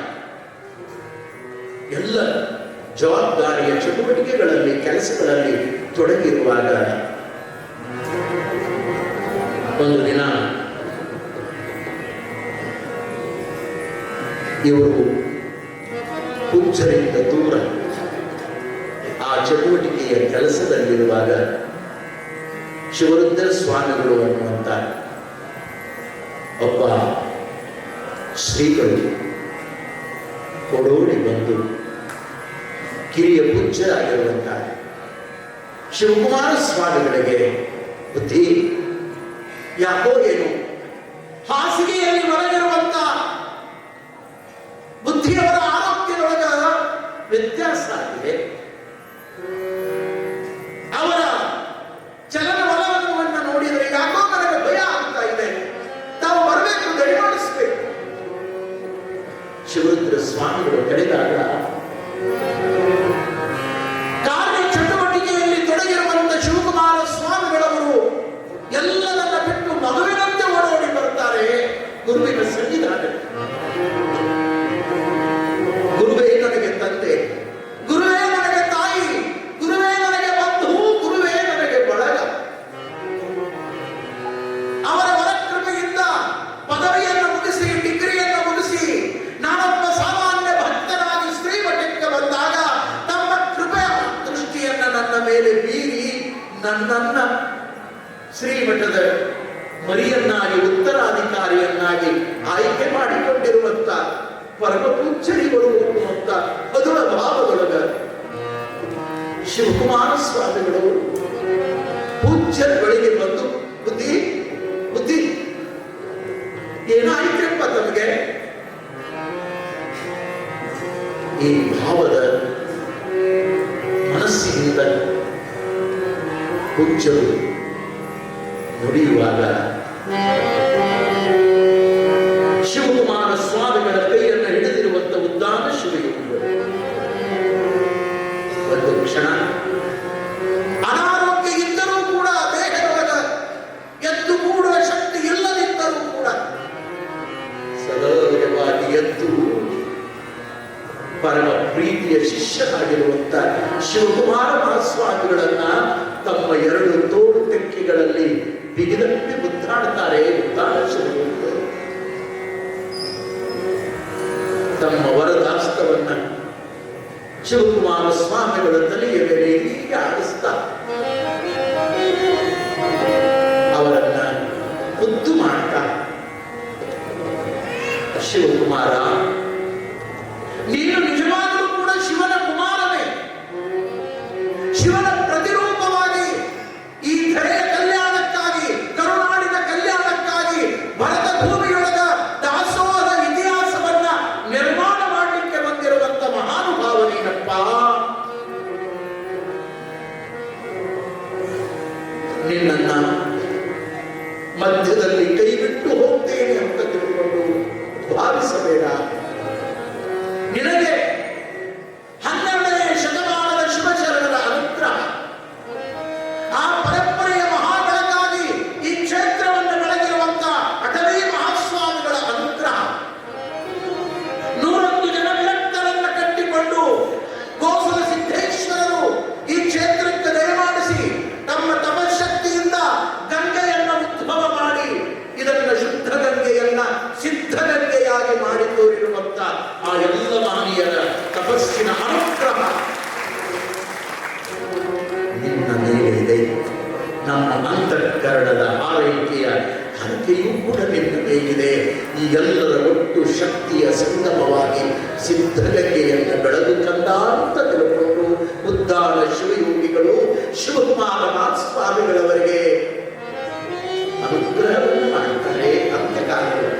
ಎಲ್ಲ ಜವಾಬ್ದಾರಿಯ ಚಟುವಟಿಕೆಗಳಲ್ಲಿ ಕೆಲಸಗಳಲ್ಲಿ ತೊಡಗಿರುವಾಗ ಒಂದು ದಿನ ಇವರು ಪೂಜ್ಯರಿಂದ ದೂರ ಆ ಚಟುವಟಿಕೆಯ ಕೆಲಸದಲ್ಲಿರುವಾಗ ಶಿವರುದ್ರ ಸ್ವಾಮಿಗಳು ಅನ್ನುವಂತ ಒಬ್ಬ ಶ್ರೀಗಳು ಕೊಡೋಡಿ ಬಂದು ಕಿರಿಯ ಪೂಜ್ಯರಾಗಿರುವಂತಹ ಶಿವಕುಮಾರ ಸ್ವಾಮಿಗಳಿಗೆ ಬುದ್ಧಿ ಯಾಕೋ ಏನು ಹಾಸಿಗೆಯಲ್ಲಿ ಮಲಗಿರುವಂತ ಬುದ್ಧಿಯವರ ಆರೋಗ್ಯದೊಳಗ ವ್ಯತ್ಯಾಸ ಆಗಿದೆ, ಅವರ ಚಲನವಲನವನ್ನು ನೋಡಿದರೆ ಯಾಕೋ ನನಗೆ ಭಯ ಆಗ್ತಾ ಇದೆ, ತಾವು ಬರಬೇಕು, ದಯಮಾಡಿಸ್ಬೇಕು. ಶಿವರುದ್ರ ಸ್ವಾಮಿಗಳು ಕರೆದಾಗ ಕಾರ್ಯ ಚಟುವಟಿಕೆಯಲ್ಲಿ ತೊಡಗಿರುವಂತ ಶಿವಕುಮಾರ ಸ್ವಾಮಿಗಳವರು ಎಲ್ಲದನ್ನ ಬಿಟ್ಟು ಮಗುವಿನಂತೆ ಓಡೋಡಿ ಬರ್ತಾರೆ ಗುರುವಿನ ಸನ್ನಿಧಾನಕ್ಕೆ. ಗುರುವೇ ನನಗೆ ತಂದೆ, ಗುರುವೇ ನನಗೆ ತಾಯಿ, ಗುರುವೇ ನನಗೆ ಬಂಧು, ಗುರುವೇ ನನಗೆ ಬಳಗ. ಅವರ ವರಕೃಪೆಯಿಂದ ಪದವಿಯನ್ನು ಮುಗಿಸಿ, ಡಿಗ್ರಿಯನ್ನು ಮುಗಿಸಿ, ನಾನೊಬ್ಬ ಸಾಮಾನ್ಯ ಭಕ್ತನಾಗಿ ಶ್ರೀಮಠಕ್ಕೆ ಬಂದಾಗ ತಮ್ಮ ಕೃಪೆಯ ದೃಷ್ಟಿಯನ್ನ ನನ್ನ ಮೇಲೆ ಬೀರಿ ನನ್ನನ್ನ ಶ್ರೀಮಠದ ಮರಿಯನ್ನಾಗಿ, ಉತ್ತರಾಧಿಕಾರಿಯನ್ನಾಗಿ ಆಯ್ಕೆ ಮಾಡಿಕೊಂಡಿರುವಂತ ಪರಮ ಪೂಜ್ಯರಿಗಳು ಅನ್ನುವಂತ ಮಧುರ ಭಾವದೊಳಗ ಶಿವಕುಮಾರ ಸ್ವಾಮಿಗಳು ಪೂಜ್ಯರ ಬಳಿಗೆ ಬಂದು, ಬುದ್ಧಿ ಬುದ್ಧಿ ಏನಾಯ್ತಪ್ಪ ತಮಗೆ? ಈ ಭಾವದ ಮನಸ್ಸಿನಿಂದ ಪೂಜ್ಯರು ನುಡಿಯುವಾಗ ಶಿವಕುಮಾರ ಸ್ವಾಮಿಗಳ ಕೈಯನ್ನು ಹಿಡಿದಿರುವಂತ ಉದ್ದಾನ ಶಿವಯೋಗಿಗಳು ಒಂದು ಕ್ಷಣ ಅನಾರೋಗ್ಯ ಇದ್ದರೂ ಕೂಡ, ದೇಹದೊಳಗ ಎದ್ದು ಕೂಡುವ ಶಕ್ತಿ ಇಲ್ಲದಿದ್ದರೂ ಕೂಡ ಸದೃಢವಾಗಿ ಎದ್ದು ಪರಮ ಪ್ರೀತಿಯ ಶಿಷ್ಯನಾಗಿರುವಂತ ಶಿವಕುಮಾರ ಮಹಾಸ್ವಾಮಿಗಳನ್ನ ತಮ್ಮ ಎರಡು ತೋಳು ತೆಕ್ಕೆಗಳಲ್ಲಿ ಬಿಗಿದಪ್ಪಿ ಮುದ್ದಾಡ್ತಾರೆ ಉದ್ದಾನ ಶಿವಯೋಗಿಗಳು. ಶಿವಕುಮಾರ ಸ್ವಾಮಿಗಳ ತಲೆಯ ಮೇಲೆ ಹೀಗೆ ಆಡಿಸ್ತಾ ಅವರನ್ನ ಮುದ್ದು ಮಾಡ್ತಾ, ಶಿವಕುಮಾರ, ನೀನು ನಿಜವಾಗಲೂ ಕೂಡ ಶಿವನ ಕುಮಾರನೇ, ಶಿವನ ಪ್ರತಿರೂಪವಾಗಿ ಈ ಧರೆಯ ಕಲ್ಯಾಣಕ್ಕಾಗಿ, ಕರುನಾಡಿನ ಕಲ್ಯಾಣಕ್ಕಾಗಿ, ಭರತ ಭೂಮಿಯೊಳಗ ದಾಸೋಹದ ಇತಿಹಾಸವನ್ನ ನಿರ್ಮಾಣ ಮಾಡಲಿಕ್ಕೆ ಬಂದಿರುವಂತ ಮಹಾನುಭಾವ ನೀನಪ್ಪ. ನಿನ್ನನ್ನ ಮಧ್ಯದಲ್ಲಿ ಕೈ ಬಿಟ್ಟು ಹೋಗ್ತೇನೆ ಅಂತ ತಿಳ್ಕೊಂಡು ಭಾವಿಸಬೇಡ. ನಿನಗೆ 12ನೇ ಶತಮಾನದ ಶಿವಶರಣರ ಅನುಗ್ರಹ, ಆ ಪರಂಪರೆಯ ಮಹಾಬೆಳಕಾಗಿ ಈ ಕ್ಷೇತ್ರವನ್ನು ಬೆಳಗಿರುವಂತ ಅಟವೀ ಮಹಾಸ್ವಾಮಿಗಳ ಅನುಗ್ರಹ, 101 ಜನ ವಿರಕ್ತರನ್ನ ಕಟ್ಟಿಕೊಂಡು ಗೋಸಲ ಸಿದ್ದೇಶ್ವರರು ಈ ಕ್ಷೇತ್ರಕ್ಕೆ ದಯಮಾಡಿಸಿ ತಮ್ಮ ತಪಶಕ್ತಿಯಿಂದ ಗಂಗೆಯನ್ನು ಉದ್ಭವ ಮಾಡಿ ಇದನ್ನ ಶುದ್ಧ ಗಂಗೆಯನ್ನ ಸಿದ್ಧಗಂಗೆಯಾಗಿ ಮಾಡಿ ತೋರಿರುವಂತ ಆ ಎಲ್ಲ ಮಹನೀಯರ ತಪಸ್ಸಿನ ಅನುಗ್ರಹ ನಿನ್ನ ಮೇಲೆ ಇದೆ. ನಮ್ಮ ಅಂತಃಕರಣದ ಆರೈಕೆಯ ಹರಕೆಯೂ ಕೂಡ ನಿನ್ನ ಮೇಲಿದೆ. ಈ ಎಲ್ಲರ ಒಟ್ಟು ಶಕ್ತಿಯ ಸಂಗಮವಾಗಿ ಸಿದ್ಧಗಂಗೆಯನ್ನು ಬೆಳೆದು ಕಂದ ಅಂತ ತಿಳ್ಕೊಂಡು ಉದ್ದಾನ ಶಿವಯೋಗಿಗಳು ಶಿವಕುಮಾರ ಸ್ವಾಮಿಗಳವರಿಗೆ ಅನುಗ್ರಹವನ್ನು ಮಾಡ್ತಾರೆ. ಅಂತ್ಯಕಾಲದಲ್ಲಿ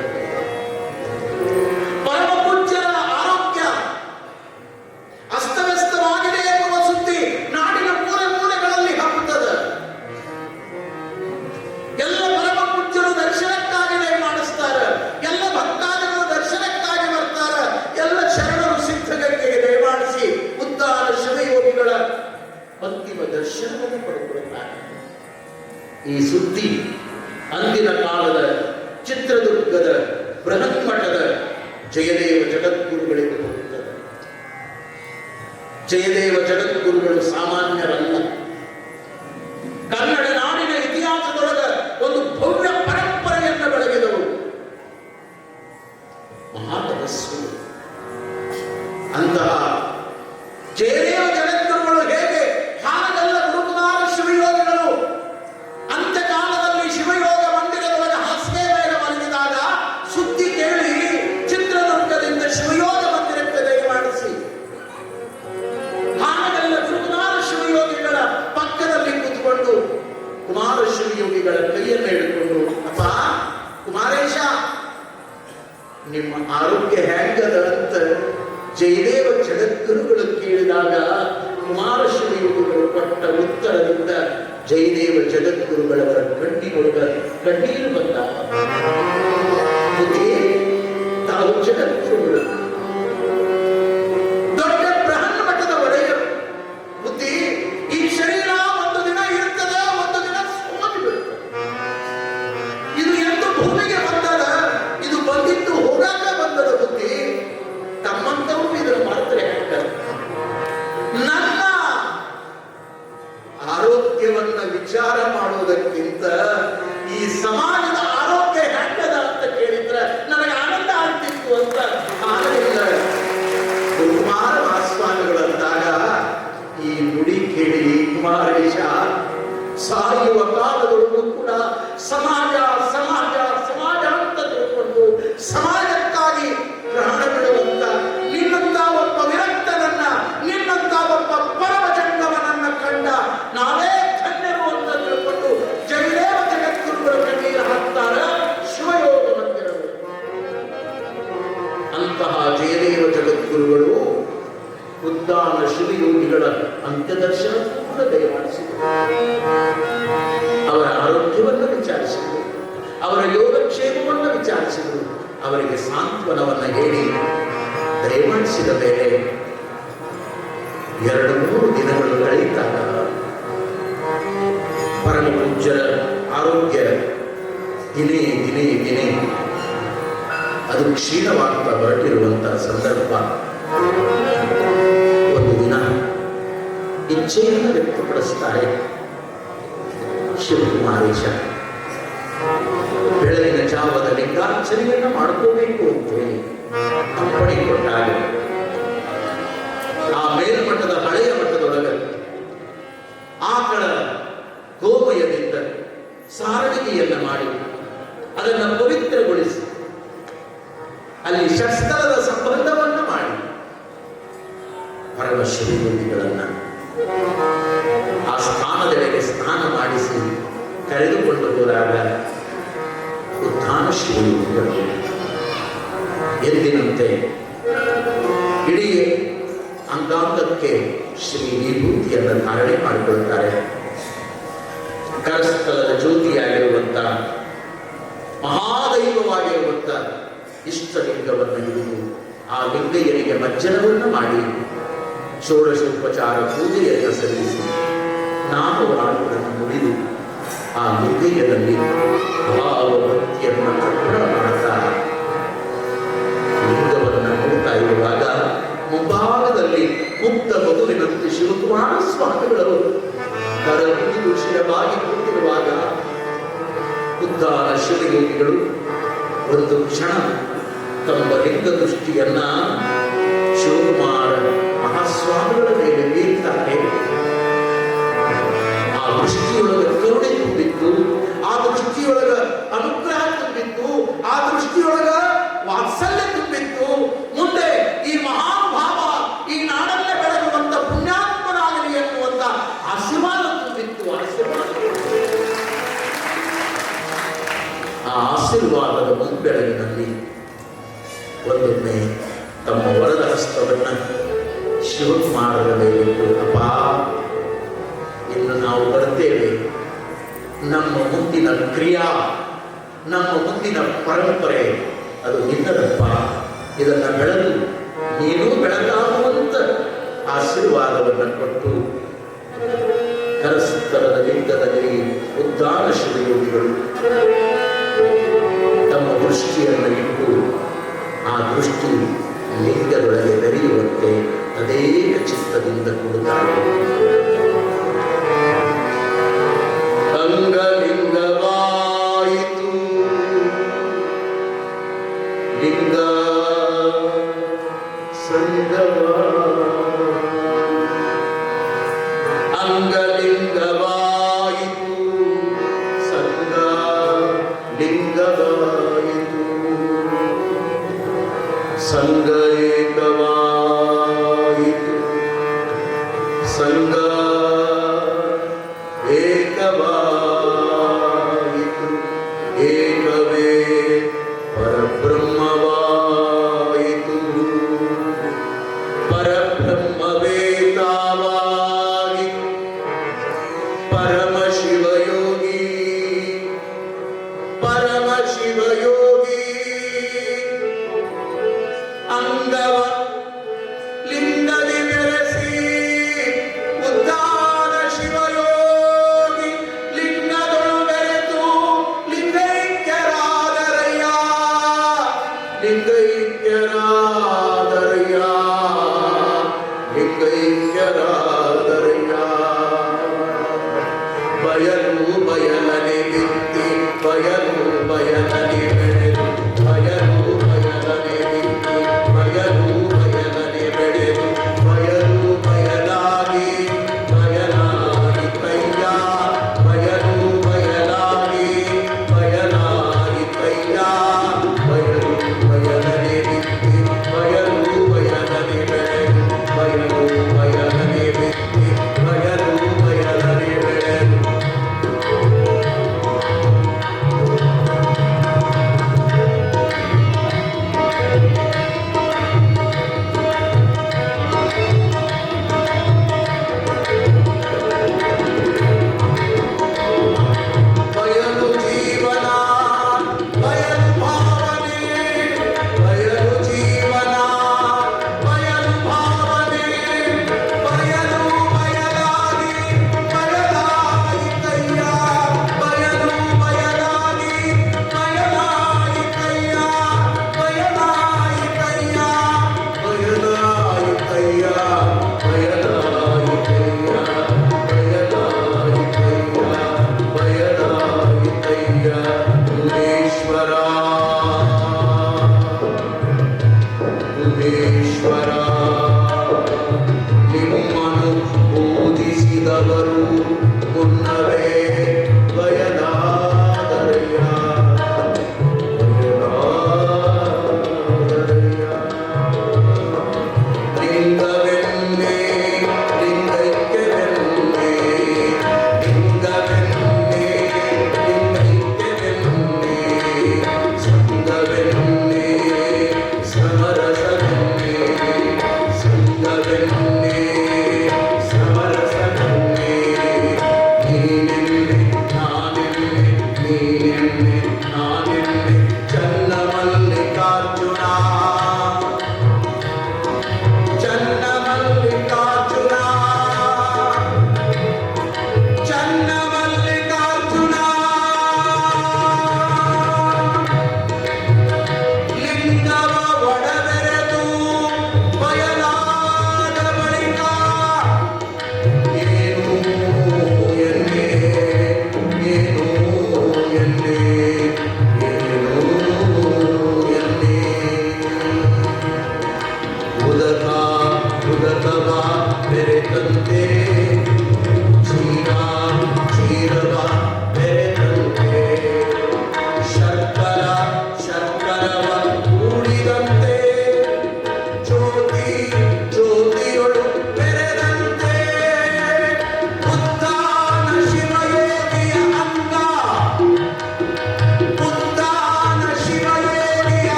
ಪರಮ ಪೂಜ್ಯರ ಆರೋಗ್ಯ ಅಸ್ತವ್ಯಸ್ತವಾಗಿದೆ ಎನ್ನುವ ಸುದ್ದಿ ನಾಡಿನ ಮೂಲೆ ಮೂಲೆಗಳಲ್ಲಿ ಹಬ್ಬುತ್ತದೆ. ಎಲ್ಲ ಪರಮ ಪೂಜ್ಯರು ದರ್ಶನಕ್ಕಾಗಿ ದಯಮಾಡಿಸ್ತಾರೆ, ಎಲ್ಲ ಭಕ್ತಾದಿಗಳು ದರ್ಶನಕ್ಕಾಗಿ ಬರ್ತಾರೆ, ಎಲ್ಲ ಶರಣರು ಸಿದ್ಧಗಂಗೆಗೆ ದಯಮಾಡಿಸಿ ಉದ್ದಾನ ಶಿವಯೋಗಿಗಳ ಅಂತಿಮ ದರ್ಶನವನ್ನು ಪಡೆದುಕೊಳ್ಳುತ್ತಾರೆ. ಈ ಸುದ್ದಿ ಅಂದಿನ ಕಾಲದ ಚಿತ್ರದುರ್ಗದ ಬೃಹತ್ ಮಠದ ಜಯದೇವ ಜಗದ್ಗುರುಗಳಿಗೆ ಹೋಗುತ್ತದೆ. ಜಯದೇವ ಜಗದ್ಗುರುಗಳು ಸಾಮಾನ್ಯರಲ್ಲ. ಕನ್ನಡ ನಾಡಿನ ಇತಿಹಾಸದೊಳಗ ಒಂದು ಭವ್ಯ ಪರಂಪರೆಯನ್ನು ಬೆಳಗಿದವರು, ಮಹಾತಪಸ್ವಿ. ಅಂತಹ ಜಯದೇವ ಜಗದ್ಗುರುಗಳು ಹೇಗೆ ಹಾನಗಲ್ಲ ಗುರುಕುಮಾರ ಶಿವಯೋಗಿಗಳು ಅಂತ್ಯಕಾಲದಲ್ಲಿ ಶಿವಯೋಗ ಮಂದಿರದೊಳಗೆ ಹಾಸಿಗೆ ಮೇಲೆ ಮಲಗಿದಾಗ ಸುದ್ದಿ ಕೇಳಿ ಚಿತ್ರದುರ್ಗದಿಂದ ಶಿವಯೋಗ ಮಂದಿರಕ್ಕೆ ದಯಮಾಡಿಸಿ ಹಾನಗಲ್ಲ ಗುರುಕುಮಾರ ಶಿವಯೋಗಿಗಳ ಪಕ್ಕದಲ್ಲಿ ಕೂತ್ಕೊಂಡು ಕುಮಾರ ಶಿವಯೋಗಿಗಳ ಕೈಯನ್ನು ಹಿಡಿದುಕೊಂಡು, ಅಪ್ಪ ಕುಮಾರೇಶ, ನಿಮ್ಮ ಆರೋಗ್ಯ ಹೆಂಗದ ಅಂತ ಜಯದೇವ ಜಗದ್ಗುರುಗಳು ಕೇಳಿದಾಗ ಕುಮಾರ ಶಿವಯೋಗಿಗಳು ಕೊಟ್ಟ ಉತ್ತರದಿಂದ ಜಯದೇವ ಜಗದ್ಗುರುಗಳವರ ಕಣ್ಣಿನೊಳಗ ಕಣ್ಣೀರು ಬಂದಾಗ, ತಾವು ಜಗದ್ಗುರುಗಳು, ದೊಡ್ಡ ಬೃಹನ್ ಮಠದ ಒಡೆಯರು, ಬುದ್ಧಿ ಈ ಶರೀರ ಒಂದು ದಿನ ಇರುತ್ತದೆ, ಒಂದು ದಿನ ಸೋಗಿ ಬಿಡುತ್ತದೆ. ಇದು ಎಂದು ಭೂಮಿಗೆ ಬಂದದ, ಇದು ಬಂದಿದ್ದು ಹೋಗಾಕ ಬಂದದ. ಬುದ್ಧಿ ತಮ್ಮಂತವರು ಇದನ್ನು ಮಾಡ್ತಾರೆ. ನನ್ನ ಆರೋಗ್ಯವನ್ನ ವಿಚಾರ ಮಾಡುವುದಕ್ಕಿಂತ ಈ ಸಮಾಜದ ಆರೋಗ್ಯ ಹೆಂಗದ ಅಂತ ಕೇಳಿದ್ರೆ ನನಗೆ ಆನಂದ ಆಗ್ತಿತ್ತು ಅಂತ ಆಗಲಿಲ್ಲ. ಕುಮಾರ ಮಹಾಸ್ವಾಮಿಗಳಂದಾಗ ಈ ನುಡಿ ಕೇಳಿ ಕುಮಾರೇಶ, ಸಾಯುವ ಕಾಲದೊಳಗೂ ಕೂಡ ಸಮಾಜ ಸಮಾಜ ಸಮಾಜ ಅಂತ ತಿಳ್ಕೊಂಡು ಸಮಾಜಕ್ಕಾಗಿ ಪ್ರಾಣ ಬಿಡುವಂತ ನಿನ್ನಂತ ಒಬ್ಬ ವಿರಕ್ತನನ್ನ, ನಿನ್ನಂತ ಒಬ್ಬ ಪರಮ ಜಂಗಮನನ್ನ ಕಂಡ ನಾವೇ ಧನ್ಯರು ಅಂತ ತಿಳ್ಕೊಂಡು ಜಯದೇವ ಜಗದ್ಗುರುಗಳು ಕಣ್ಣೀರು ಹಾಕ್ತಾರೆ ಶಿವಯೋಗ ಮಂದಿರಗಳು. ಅಂತಹ ಜಯದೇವ ಜಗದ್ಗುರುಗಳು ಉದ್ದಾನ ಶಿವಯೋಗಿಗಳ ಅಂತ್ಯದರ್ಶನ ಕೂಡ ದಯಮಾಡಿಸಿದರು. ಅವರ ಆರೋಗ್ಯವನ್ನು ವಿಚಾರಿಸಿದರು, ಅವರ ಯೋಗಕ್ಷೇಮವನ್ನು ವಿಚಾರಿಸಿದರು, ಅವರಿಗೆ ಸಾಂತ್ವನವನ್ನು ಹೇಳಿ ದಯಮಾಡಿಸಿದ ಮೇಲೆ 2-3 ದಿನಗಳು ಕಳೆಯುತ್ತಾರೆ. ಪರಮ ಪೂಜ್ಯರ ಆರೋಗ್ಯ ದಿನೇ ದಿನೇ ದಿನೇ ಅದು ಕ್ಷೀಣವಾಗ್ತಾ ಹೊರಟಿರುವಂತಹ ಸಂದರ್ಭ. ಒಂದು ದಿನ ಇಚ್ಛೆಯನ್ನು ವ್ಯಕ್ತಪಡಿಸ್ತಾರೆ ಶಿವಕುಮಾರೇಶ. ಬೆಳಗಿನ ಜಾವದ ಲಿಂಗಾರ್ಚನೆಯನ್ನು ಮಾಡ್ಕೋಬೇಕು ಅಂತ ಹೇಳಿ ಅಪ್ಪಣೆ ಕೊಟ್ಟಾಗ ಆ ಮೇಲ್ ಅಲ್ಲಿ ಷಟ್ಸ್ಥಳದ ಸಂಬಂಧವನ್ನು ಮಾಡಿ ಪರಮಶಿವಯೋಗಿಗಳನ್ನ ಆ ಸ್ಥಾನದೆಡೆಗೆ ಸ್ನಾನ ಮಾಡಿಸಿ ಕರೆದುಕೊಂಡು ಹೋದಾಗ ಉತ್ಥಾನ ಶಿವಯೋಗಿಗಳು ಎಂದಿನಂತೆ ಇಡೀ ಅಂಗಾಂಗಕ್ಕೆ ಶ್ರೀ ವಿಭೂತಿಯನ್ನು ಧಾರಣೆ ಮಾಡಿಕೊಳ್ಳುತ್ತಾರೆ. ಕರಸ್ಥಲದ ಜ್ಯೋತಿಯಾಗಿರುವಂತ ಮಹಾದೈವವಾಗಿರುವಂತ ಇಷ್ಟಲಿಂಗವನ್ನು ಹಿಡಿದು ಆ ಲಿಂಗಯ್ಯನಿಗೆ ಮಜ್ಜನವನ್ನು ಮಾಡಿ ಷೋಡಶೋಪಚಾರ ಪೂಜೆಯನ್ನು ಸಲ್ಲಿಸಿ ನಾಮವಾಣಗಳನ್ನು ನುಡಿದು ಆ ಲಿಂಗಯ್ಯನಲ್ಲಿ ಭಾವಭಕ್ತಿಯನ್ನು ಅರ್ಪಣ ಮಾಡ್ತಾ ಲಿಂಗವನ್ನು ನೋಡ್ತಾ ಇರುವಾಗ ಮುಂಭಾಗದಲ್ಲಿ ಮುಕ್ತ ಮಗುವಿನಂತೆ ಶಿವಕುಮಾರ ಸ್ವಾಮಿಗಳು ಕರಮುಗಿದು ಶಿರವಾಗಿ ಕೂತಿರುವಾಗ ಉದ್ಧಾರ ಶಿವಯೋಗಿಗಳು ಒಂದು ಕ್ಷಣ ತಮ್ಮ ಲಿಂಗ ದೃಷ್ಟಿಯನ್ನ ಶಿವಕುಮಾರ ಮಹಾಸ್ವಾಮಿಗಳ ಮೇಲೆ ಬೀರ್ತಾರೆ. ಆ ದೃಷ್ಟಿಯೊಳಗ ಕರುಣೆ ತುಂಬಿತ್ತು, ಆ ದೃಷ್ಟಿಯೊಳಗ ಅನುಗ್ರಹ ತುಂಬಿತ್ತು, ಆ ದೃಷ್ಟಿಯೊಳಗ ವಾತ್ಸಲ್ಯ ತುಂಬಿತ್ತು. ಮುಂದೆ ಈ ಮಹಾನುಭಾವ ಈ ನಾಡಲ್ಲೇ ಬೆಳಗುವಂತ ಪುಣ್ಯಾತ್ಮನಾಗಲಿ ಎನ್ನುವಂತ ಆಶೀರ್ವಾದ ತುಂಬಿತ್ತು. ಆ ಆಶೀರ್ವಾದದ ಮುಂಬೆಳಗಿನಲ್ಲಿ ಒಂದೊಮ್ಮೆ ತಮ್ಮ ವರದ ಹಸ್ತವನ್ನ ಶಿವಕುಮಾರರ ಮೇಲಿಟ್ಟು, ಅಪ್ಪ ಇನ್ನು ನಾವು ಬರ್ತೇವೆ, ನಮ್ಮ ಮುಂದಿನ ಕ್ರಿಯಾ, ನಮ್ಮ ಮುಂದಿನ ಪರಂಪರೆ ಅದು ನಿನ್ನದಪ್ಪ, ಇದನ್ನ ಬೆಳೆದು ನೀನು ಬೆಳಗಾಗುವಂತ ಆಶೀರ್ವಾದವನ್ನು ಕೊಟ್ಟು ಕರಸ್ಥಲದ ಲಿಂಗದಲ್ಲಿ ಉದ್ಧಾರ ಶಿವಯೋಗಿಗಳು ತಮ್ಮ ದೃಷ್ಟಿಯನ್ನು ಇಟ್ಟು ಆ ದೃಷ್ಟಿ ಲಿಂಗದೊಳಗೆ ಬೆರೆಯುವಂತೆ ಅನೇಕ ಚಿತ್ತದಿಂದ ಕೊಡುತ್ತಾರೆ. ಅಂಗಲಿಂಗವಾಯಿತು ಲಿಂಗ ಸಂಗಮ, ಅಂಗಲಿಂಗವಾಯಿತು ಸಂಗ ಲಿಂಗವಾಯಿತು, ಸಂಗ ಏಕವಾಯಿತು ಸಂಗ ಏಕವಾಯಿತು, ಏಕವೇ ಪರಬ್ರಹ್ಮವಾಯಿತು, ಪರಬ್ರಹ್ಮವೇ ತಾವಾಗಿತು, ಪರಮ ಶಿವಯೋಗಿ ಪರಮ ಶಿವಯೋಗಿ ಅಂಗವ ಲಿಂಗದಿ ಬೆರೆಸಿ ಉದ್ಧಾರ ಶಿವಯೋಗಿ ಲಿಂಗದೊಳು ಬೆರೆತು ಲಿಂಗೈಕ್ಯರಾದರಯ್ಯ, ಲಿಂಗೈಕ್ಯರಾದರಯ್ಯ, ಲಿಂಗೈಕ್ಯರಾದರಯ್ಯ. ಬಯಲು ಬಯಲನೆ ಬಿತ್ತಿ ಬಯಲು ಬಯಲನೆ ಬೆಳೆದು, ಬಯಲು ಬಯಲನೆ ಬಿತ್ತಿ ಬಯಲು ಬಯಲನೆ ಬೆಳೆದು, ಬಯಲು ಬಯಲಾಗಿ ಬಯಲಾಗಿ ಕೈಯ, ಬಯಲು ಬಯಲಾಗಿ ಬಯಲಾಗಿ ಕೈಯ, ಬಯಲು ಬಯಲನೆ ಬಿತ್ತಿ ಬಯಲು ಬಯಲನೆ ಬೆಳೆದು, ಬಯಲು ಬಯಲನೆ ಬಿತ್ತಿ ಬಯಲು ಬಯಲನೆ ಬೆಳೆದು. ಬಯಲು ಜೀವನ ಬಯಲು ಭಾವನೆ, ಬಯಲು ಜೀವನ ಬಯಲು ಭಾವನೆ, ಬಯಲು ಬಯಲಾಗಿ ಬಯಲಾಗಿ ಕೈಯ, ಬಯಲು ಬಯಲಾಗಿ ಬಯಲಾಗಿ ಕೈಯ, ಬಯಲಾಗಿ ಕೈಯ, ಬಯಲಾಗಿ ಕೈಯ, ಬಯಲಾಗಿ ಕೈಯ, ಬಯಲಾಗಿ ಕೈಯ, ಬಯಲಾಗಿ ಕೈಯ. ಗುಣೇಶ್ವರ ಗುಣೇಶ್ವರ ನಿಮ್ಮನ್ನು ಬೋಧಿಸಿದವರು ಮುನ್ನವೇ ಬಯಲಾದರಯ್ಯ, ಬಯಲಾದರಯ್ಯ.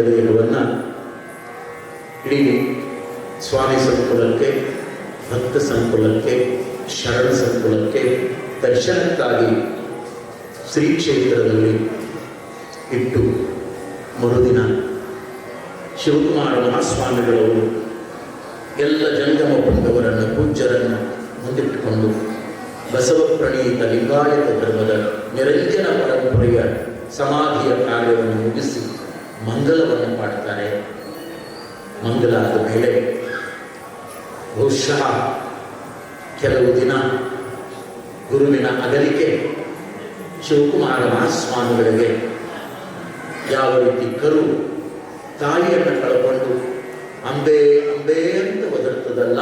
ದೇಹವನ್ನು ಇಡೀ ಸ್ವಾಮಿ ಸಂಕುಲಕ್ಕೆ, ಭಕ್ತ ಸಂಕುಲಕ್ಕೆ, ಶರಣ ಸಂಕುಲಕ್ಕೆ ದರ್ಶನಕ್ಕಾಗಿ ಶ್ರೀ ಕ್ಷೇತ್ರದಲ್ಲಿ ಇಟ್ಟು ಮರುದಿನ ಶಿವಕುಮಾರ ಮಹಾಸ್ವಾಮಿಗಳವರು ಎಲ್ಲ ಜಂಗಮ ಬಂಧುವರನ್ನು, ಪೂಜ್ಯರನ್ನು ಮುಂದಿಟ್ಟುಕೊಂಡು ಬಸವ ಪ್ರಣೀತ ಲಿಂಗಾಯತ ಧರ್ಮದ ನಿರಂಜನ ಪರಂಪರೆಯ ಸಮಾಧಿಯ ಕಾರ್ಯವನ್ನು ಮುಗಿಸಿ ಮಂಗಲವನ್ನು ಮಾಡ್ತಾರೆ. ಮಂಗಲ ಆದ ಮೇಲೆ ಬಹುಶಃ ಕೆಲವು ದಿನ ಗುರುವಿನ ಅಗಲಿಕೆ ಶಿವಕುಮಾರ ಮಹಾಸ್ವಾಮಿಗಳಿಗೆ ಯಾವ ರೀತಿ ಕರು ತಾಯಿಯನ್ನು ಕಳ್ಕೊಂಡು ಅಂಬೆ ಅಂಬೆ ಅಂತ ಒದರ್ತದಲ್ಲ,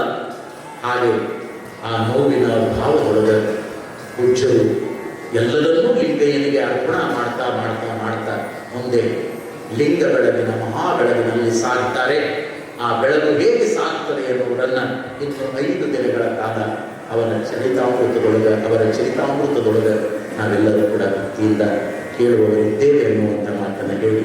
ಹಾಗೆ ಆ ನೋವಿನ ಭಾವದೊಳಗೆ ಪೂಜ್ಯರು ಎಲ್ಲರನ್ನೂ ಲಿಂಗಯ್ಯನಿಗೆ ಅರ್ಪಣ ಮಾಡ್ತಾ ಮಾಡ್ತಾ ಮಾಡ್ತಾ ಮುಂದೆ ಲಿಂಗ ಬೆಳಗಿನ ಮಹಾ ಬೆಳಗಿನಲ್ಲಿ ಸಾಗ್ತಾರೆ. ಆ ಬೆಳಗು ಹೇಗೆ ಸಾಗ್ತದೆ ಎನ್ನುವುದನ್ನು ಇನ್ನು 5 ದಿನಗಳ ಕಾಲ ಅವರ ಚರಿತಾಮೃತದೊಳಗೆ ನಾವೆಲ್ಲರೂ ಕೂಡ ಭಕ್ತಿಯಿಂದ ಕೇಳುವವರಿದ್ದೇವೆ ಎನ್ನುವಂಥ ಮಾತನ್ನು ಹೇಳಿ